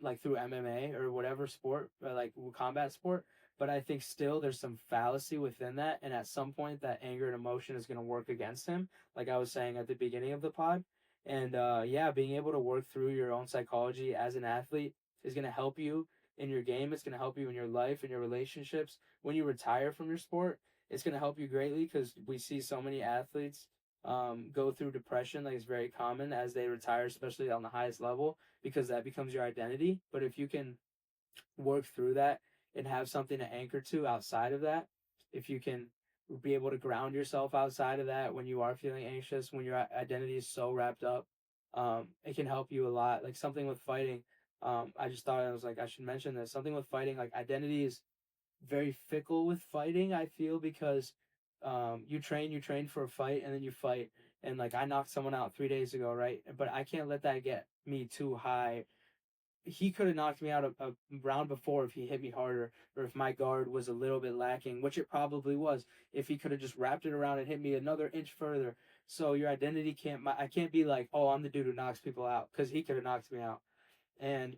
like through MMA or whatever sport, or like combat sport. But I think still there's some fallacy within that, and at some point that anger and emotion is going to work against him, like I was saying at the beginning of the pod. And yeah, being able to work through your own psychology as an athlete is going to help you in your game. It's going to help you in your life and your relationships. When you retire from your sport, it's going to help you greatly because we see so many athletes go through depression. Like it's very common as they retire, especially on the highest level, because that becomes your identity. But if you can work through that and have something to anchor to outside of that, if you can be able to ground yourself outside of that when you are feeling anxious, when your identity is so wrapped up, it can help you a lot. Like something with fighting, I just thought I was like I should mention this. Something with fighting, like identity is very fickle with fighting. I feel because you train for a fight, and then you fight. And like I knocked someone out 3 days ago, right? But I can't let that get me too high he could have knocked me out a round before if he hit me harder, or if my guard was a little bit lacking, which it probably was. If he could have just wrapped it around and hit me another inch further. So your identity can't. I can't be like, oh, I'm the dude who knocks people out, because he could have knocked me out. And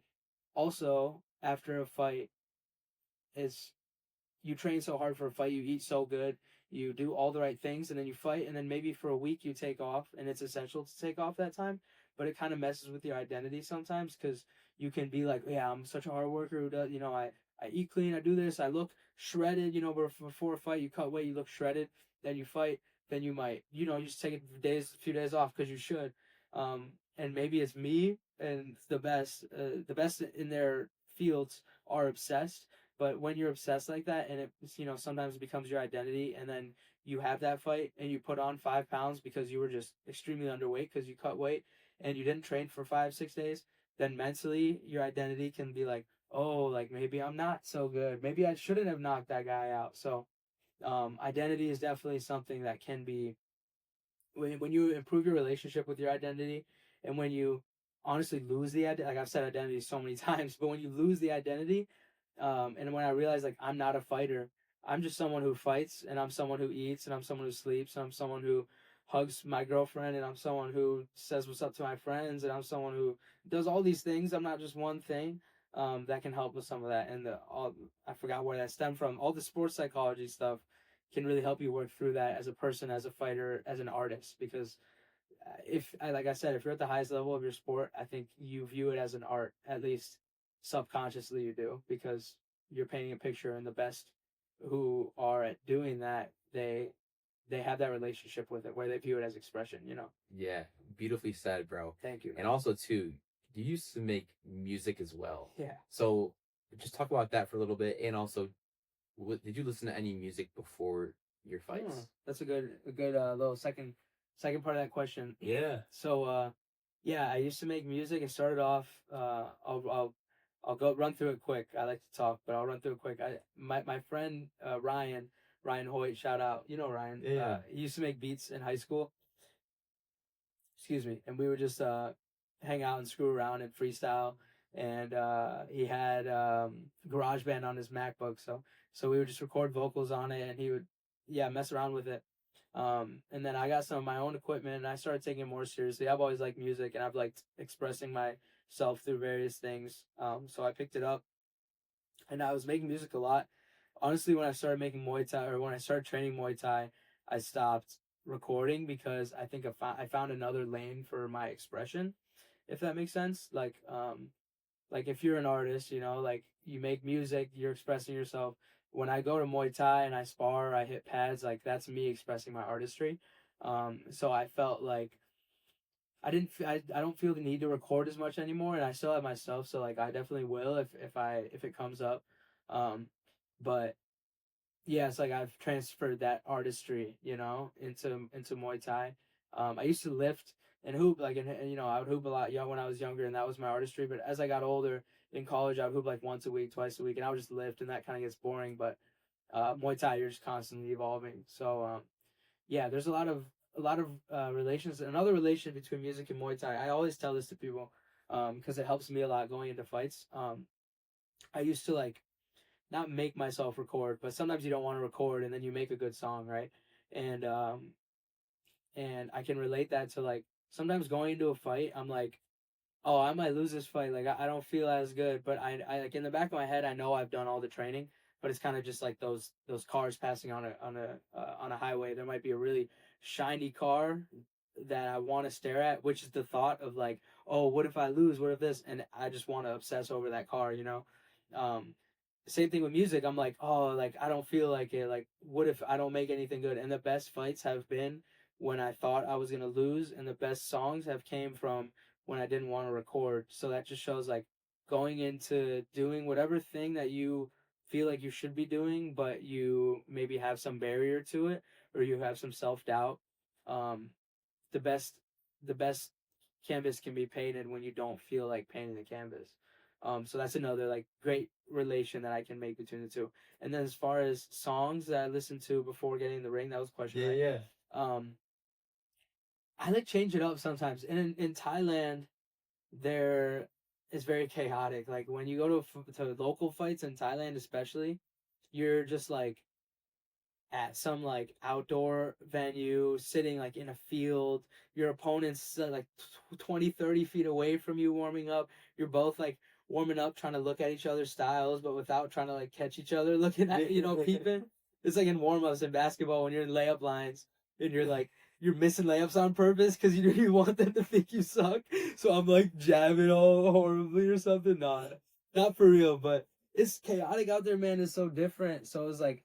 also, after a fight, is you train so hard for a fight, you eat so good, you do all the right things, and then you fight, and then maybe for a week you take off, and it's essential to take off that time, but it kind of messes with your identity sometimes, because you can be like, yeah, I'm such a hard worker who does, I eat clean, I do this, I look shredded, before a fight, you cut weight, you look shredded, then you fight, then you might, you just take a few days off because you should. And maybe it's me and the best in their fields are obsessed, but when you're obsessed like that, and it, sometimes it becomes your identity, and then you have that fight and you put on 5 pounds because you were just extremely underweight because you cut weight and you didn't train for 5, 6 days, then mentally your identity can be like, oh, like maybe I'm not so good. Maybe I shouldn't have knocked that guy out. So identity is definitely something that can be, when you improve your relationship with your identity, and when you honestly lose the identity, like I've said identity so many times, but when you lose the identity, and when I realized like I'm not a fighter, I'm just someone who fights, and I'm someone who eats, and I'm someone who sleeps, and I'm someone who hugs my girlfriend, and I'm someone who says what's up to my friends, and I'm someone who does all these things. I'm not just one thing. That can help with some of that, and I forgot where that stemmed from. All the sports psychology stuff can really help you work through that as a person, as a fighter, as an artist, because if like I said, if you're at the highest level of your sport, I think you view it as an art, at least subconsciously you do, because you're painting a picture, and the best who are at doing that, they have that relationship with it where they view it as expression. Yeah, beautifully said, bro. Thank you. And also too, you used to make music as well. Yeah. So just talk about that for a little bit, and also, did you listen to any music before your fights? That's a good little second part of that question. Yeah. So yeah, I used to make music. It started off. I'll go run through it quick. I like to talk, but I'll run through it quick. My friend Ryan Hoyt, shout out. You know Ryan. Yeah. He used to make beats in high school. Excuse me, and we would just hang out and screw around and freestyle. And he had GarageBand on his MacBook, so we would just record vocals on it, and he would mess around with it. And then I got some of my own equipment, and I started taking it more seriously. I've always liked music, and I've liked expressing myself through various things. So I picked it up, and I was making music a lot. Honestly, when I started making Muay Thai, or when I started training Muay Thai, I stopped recording because I think I found another lane for my expression, if that makes sense. Like if you're an artist, like you make music, you're expressing yourself. When I go to Muay Thai and I spar, I hit pads, like that's me expressing my artistry. So I felt like I don't feel the need to record as much anymore, and I still have myself, so like I definitely will if it comes up. But yeah, it's like I've transferred that artistry, into Muay Thai. I used to lift and hoop, like, and I would hoop a lot young when I was younger, and that was my artistry. But as I got older in college, I would hoop like once a week, twice a week, and I would just lift, and that kind of gets boring. But Muay Thai, you're just constantly evolving. So yeah, there's a lot of relations. Another relation between music and Muay Thai. I always tell this to people because it helps me a lot going into fights. I used to like not make myself record, but sometimes you don't want to record, and then you make a good song, right? And and I can relate that to like sometimes going into a fight, I'm like, oh, I might lose this fight. Like I don't feel as good, but I like in the back of my head, I know I've done all the training, but it's kind of just like those cars passing on a highway. There might be a really shiny car that I want to stare at, which is the thought of like, oh, what if I lose? What if this? And I just want to obsess over that car. Um, Same thing with music. I'm like, oh, like I don't feel like it. Like, what if I don't make anything good? And the best fights have been when I thought I was gonna lose, and the best songs have came from when I didn't want to record. So that just shows like going into doing whatever thing that you feel like you should be doing, but you maybe have some barrier to it, or you have some self doubt. Um, the best the best canvas can be painted when you don't feel like painting the canvas. So that's another like great relation that I can make between the two. And then as far as songs that I listened to before getting in the ring, that was a question, right? Yeah. I like change it up sometimes. And in Thailand, there is very chaotic. Like when you go to local fights in Thailand, especially, you're just like at some like outdoor venue, sitting like in a field. Your opponent's like 20, 30 feet away from you warming up. You're both like warming up, trying to look at each other's styles, but without trying to like catch each other, looking at, peeping. It's like in warm ups in basketball when you're in layup lines and you're like, you're missing layups on purpose because you want them to think you suck. So I'm like jabbing all horribly or something. No, not for real, but it's chaotic out there, man. It's so different. So it's like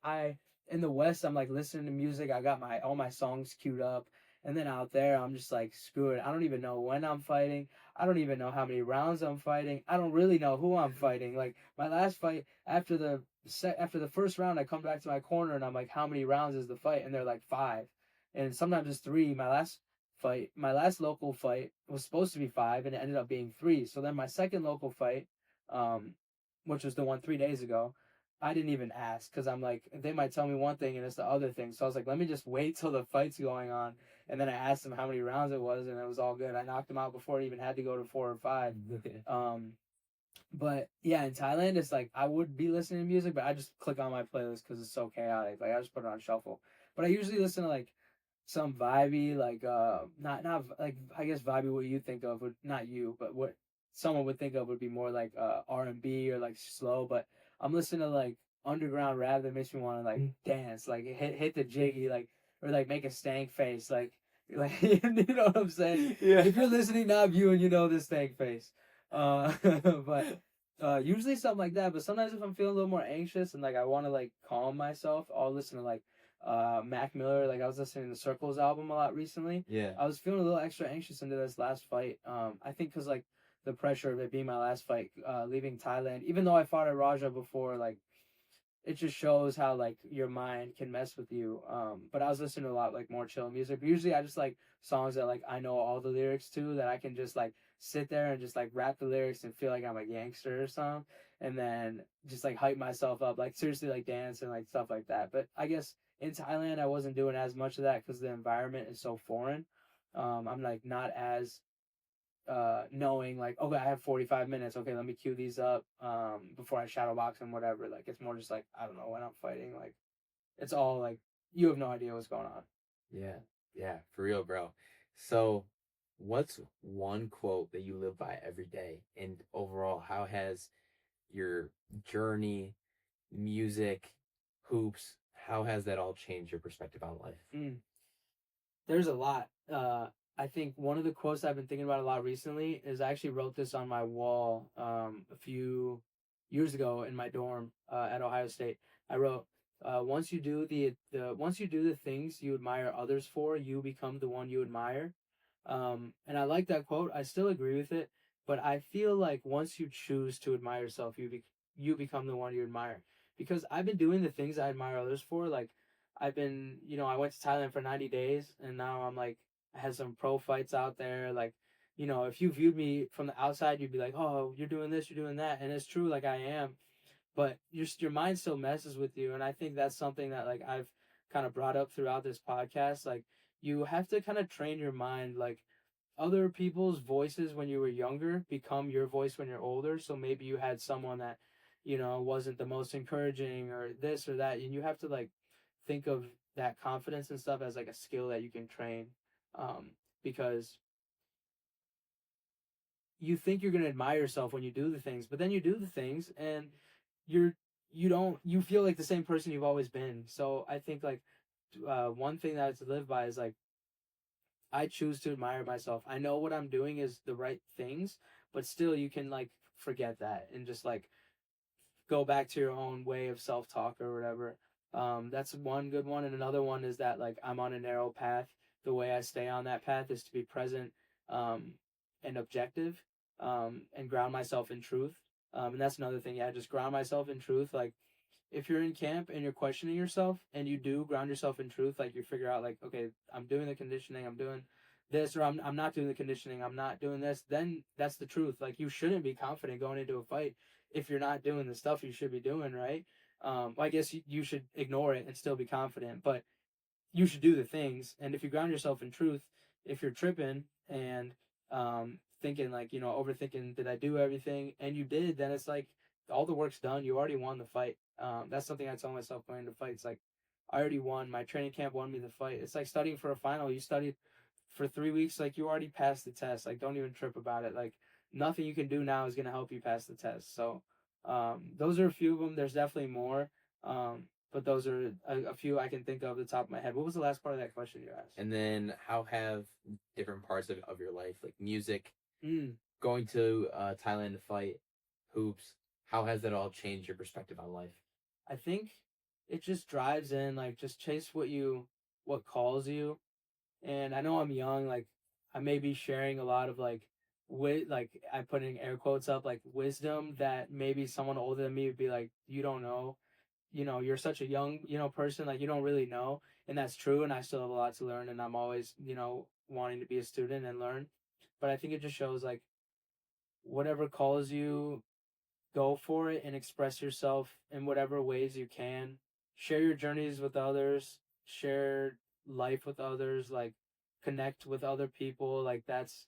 in the West, I'm like listening to music. I got all my songs queued up. And then out there, I'm just like, screw it. I don't even know when I'm fighting. I don't even know how many rounds I'm fighting. I don't really know who I'm fighting. Like my last fight, after the first round, I come back to my corner and I'm like, how many rounds is the fight? And they're like 5, and sometimes it's 3. My last local fight was supposed to be 5, and it ended up being 3. So then my second local fight, which was the one 3 days ago, I didn't even ask because I'm like, they might tell me one thing and it's the other thing. So I was like, let me just wait till the fight's going on. And then I asked them how many rounds it was, and it was all good. I knocked them out before it even had to go to 4 or 5. But yeah, in Thailand, it's like I would be listening to music, but I just click on my playlist because it's so chaotic. Like I just put it on shuffle. But I usually listen to like some vibey, like not like, I guess vibey, what you think of would, not you, but what someone would think of would be more like R&B or like slow. But I'm listening to like underground rap that makes me want to like dance, like hit the jiggy, like, or like make a stank face, like you know what I'm saying? Yeah. If you're listening, not viewing, you know this stank face. But usually something like that. But sometimes if I'm feeling a little more anxious and like I want to like calm myself, I'll listen to like Mac Miller. Like I was listening to the Circles album a lot recently. Yeah. I was feeling a little extra anxious into this last fight. I think because like the pressure of it being my last fight, leaving Thailand, even though I fought at Raja before, like it just shows how like your mind can mess with you. But I was listening to a lot like more chill music. But usually I just like songs that like I know all the lyrics to, that I can just like sit there and just like rap the lyrics and feel like I'm a gangster or something, and then just like hype myself up, like seriously like dance and like stuff like that. But I guess in Thailand I wasn't doing as much of that because the environment is so foreign. I'm like not as knowing like, okay, I have 45 minutes, okay, let me cue these up before I shadow box and whatever. Like it's more just like, I don't know when I'm fighting, like it's all like you have no idea what's going on. Yeah, for real, bro. So what's one quote that you live by every day, and overall how has your journey, music, hoops, how has that all changed your perspective on life? There's a lot. I think one of the quotes I've been thinking about a lot recently is, I actually wrote this on my wall a few years ago in my dorm at Ohio State. I wrote, once you do once you do the things you admire others for, you become the one you admire. And I like that quote. I still agree with it, but I feel like once you choose to admire yourself, you become the one you admire. Because I've been doing the things I admire others for. Like I've been, I went to Thailand for 90 days, and now I'm like, I had some pro fights out there. Like, if you viewed me from the outside, you'd be like, oh, you're doing this, you're doing that, and it's true, like I am. But your mind still messes with you, and I think that's something that like I've kind of brought up throughout this podcast. Like you have to kind of train your mind, like other people's voices when you were younger become your voice when you're older. So maybe you had someone that wasn't the most encouraging or this or that, and you have to like think of that confidence and stuff as like a skill that you can train, because you think you're going to admire yourself when you do the things, but then you do the things and you feel like the same person you've always been. So I think like one thing that I have to live by is like, I choose to admire myself. I know what I'm doing is the right things, but still you can like forget that and just like go back to your own way of self-talk or whatever. That's one good one. And another one is that like I'm on a narrow path. The way I stay on that path is to be present, and objective, and ground myself in truth. And that's another thing. Yeah, just ground myself in truth. Like if you're in camp and you're questioning yourself and you do ground yourself in truth, like you figure out like, okay, I'm doing the conditioning, I'm doing this, or I'm not doing the conditioning, I'm not doing this, then that's the truth. Like you shouldn't be confident going into a fight if you're not doing the stuff you should be doing, right? I guess you should ignore it and still be confident, but you should do the things. And if you ground yourself in truth, if you're tripping and thinking like, you know, overthinking, did I do everything? And you did, then it's like all the work's done. You already won the fight. That's something I tell myself going into fights. Like, I already won. My training camp won me the fight. It's like studying for a final. You studied for 3 weeks, like you already passed the test. Like, don't even trip about it. Like, nothing you can do now is gonna help you pass the test. So, those are a few of them. There's definitely more. But those are a few I can think of the top of my head. What was the last part of that question you asked? And then how have different parts of your life, like music, Mm. going to Thailand to fight, hoops, how has that all changed your perspective on life? I think it just drives in, like, just chase what calls you. And I know I'm young, like, I may be sharing a lot of like I put in air quotes up, like wisdom that maybe someone older than me would be like, you don't know, you know, you're such a young, you know, person, like you don't really know. And that's true. And I still have a lot to learn. And I'm always, you know, wanting to be a student and learn. But I think it just shows like whatever calls you, go for it and express yourself in whatever ways you can. Share your journeys with others, share life with others, like connect with other people. Like that's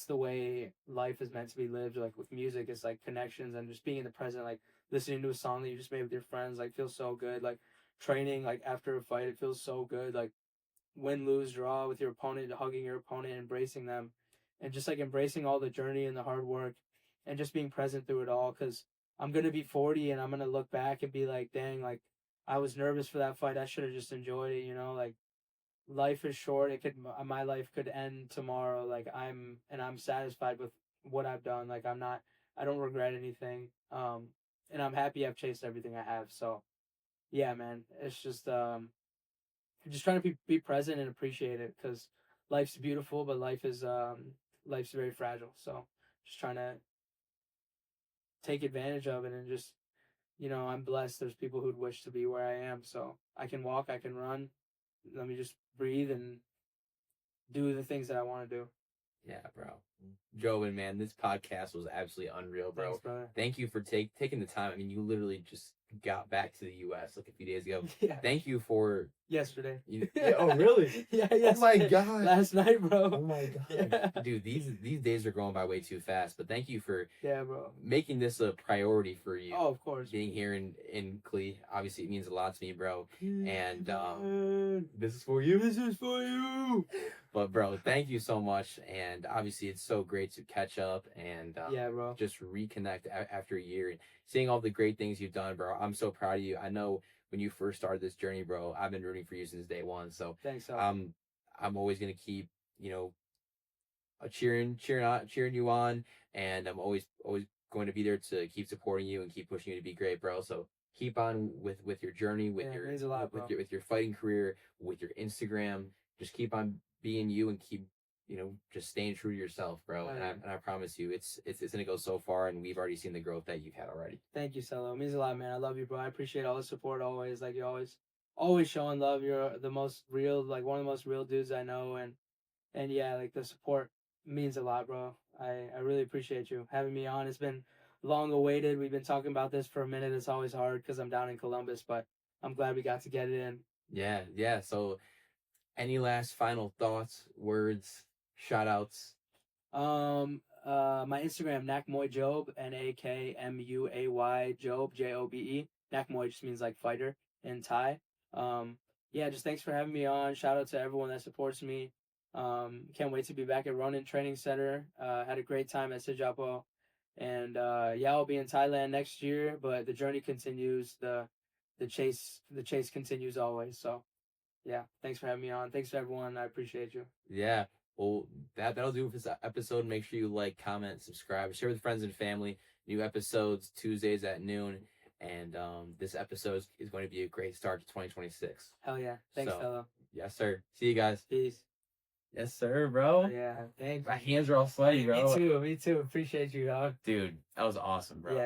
the way life is meant to be lived. Like with music, it's like connections and just being in the present, like listening to a song that you just made with your friends, like feels so good. Like training, like after a fight, it feels so good. Like win, lose, draw with your opponent, hugging your opponent, embracing them, and just like embracing all the journey and the hard work, and just being present through it all. Because I'm gonna be 40 and I'm gonna look back and be like, dang, like I was nervous for that fight. I should have just enjoyed it. You know, like life is short. It could my life could end tomorrow. Like I'm satisfied with what I've done. Like I don't regret anything. And I'm happy I've chased everything I have. So yeah, man, it's just trying to be present and appreciate it because life's beautiful, but life's very fragile. So just trying to take advantage of it and just, you know, I'm blessed. There's people who'd wish to be where I am, so I can walk, I can run. Let me just breathe and do the things that I want to do. Yeah, bro. Joben, man, this podcast was absolutely unreal, bro. Thanks, brother. Thank you for taking the time. I mean, you literally just got back to the U.S. like a few days ago. Yeah. Thank you for yesterday. Oh, really? Yeah, yesterday. Oh my god. Last night, bro. Oh my god. Yeah. Dude, these days are going by way too fast. But thank you for bro, making this a priority for you. Oh, of course. Being here in Clee, obviously it means a lot to me, bro. And this is for you. This is for you. But bro, thank you so much. And obviously it's so great to catch up and bro, just reconnect after a year and seeing all the great things you've done, bro. I'm so proud of you. I know when you first started this journey, bro, I've been rooting for you since day one. So thanks. I'm always gonna keep, you know, cheering you on, and I'm always going to be there to keep supporting you and keep pushing you to be great, bro. So keep on with your journey, with your fighting career, with your Instagram. Just keep on being you and keep, you know, just staying true to yourself, bro. And I promise you, it's gonna go so far, and we've already seen the growth that you've had already. Thank you, Cello. It means a lot, man. I love you, bro. I appreciate all the support always. Like you always showing love. You're the most real, like one of the most real dudes I know, and yeah, like the support means a lot, bro. I really appreciate you having me on. It's been long awaited. We've been talking about this for a minute. It's always hard because I'm down in Columbus, but I'm glad we got to get it in. Yeah. So, any last final thoughts, words, shout outs? My Instagram, Nakmuay Job, NAKMUAY Job, JOBE. Nakmuay just means like fighter in Thai. Yeah, just thanks for having me on. Shout out to everyone that supports me. Can't wait to be back at Ronin Training Center. Had a great time at Sijapo. And yeah, I'll be in Thailand next year, but the journey continues. The chase continues always. So yeah, thanks for having me on. Thanks to everyone. I appreciate you. Yeah. Well, that'll do it for this episode. Make sure you like, comment, subscribe, share with friends and family. New episodes Tuesdays at noon. And this episode is going to be a great start to 2026. Hell yeah. Thanks, fella. Yes, sir. See you guys. Peace. Yes, sir, bro. Yeah, thanks. My hands are all sweaty, bro. Me too. Appreciate you, dog. Dude, that was awesome, bro. Yeah.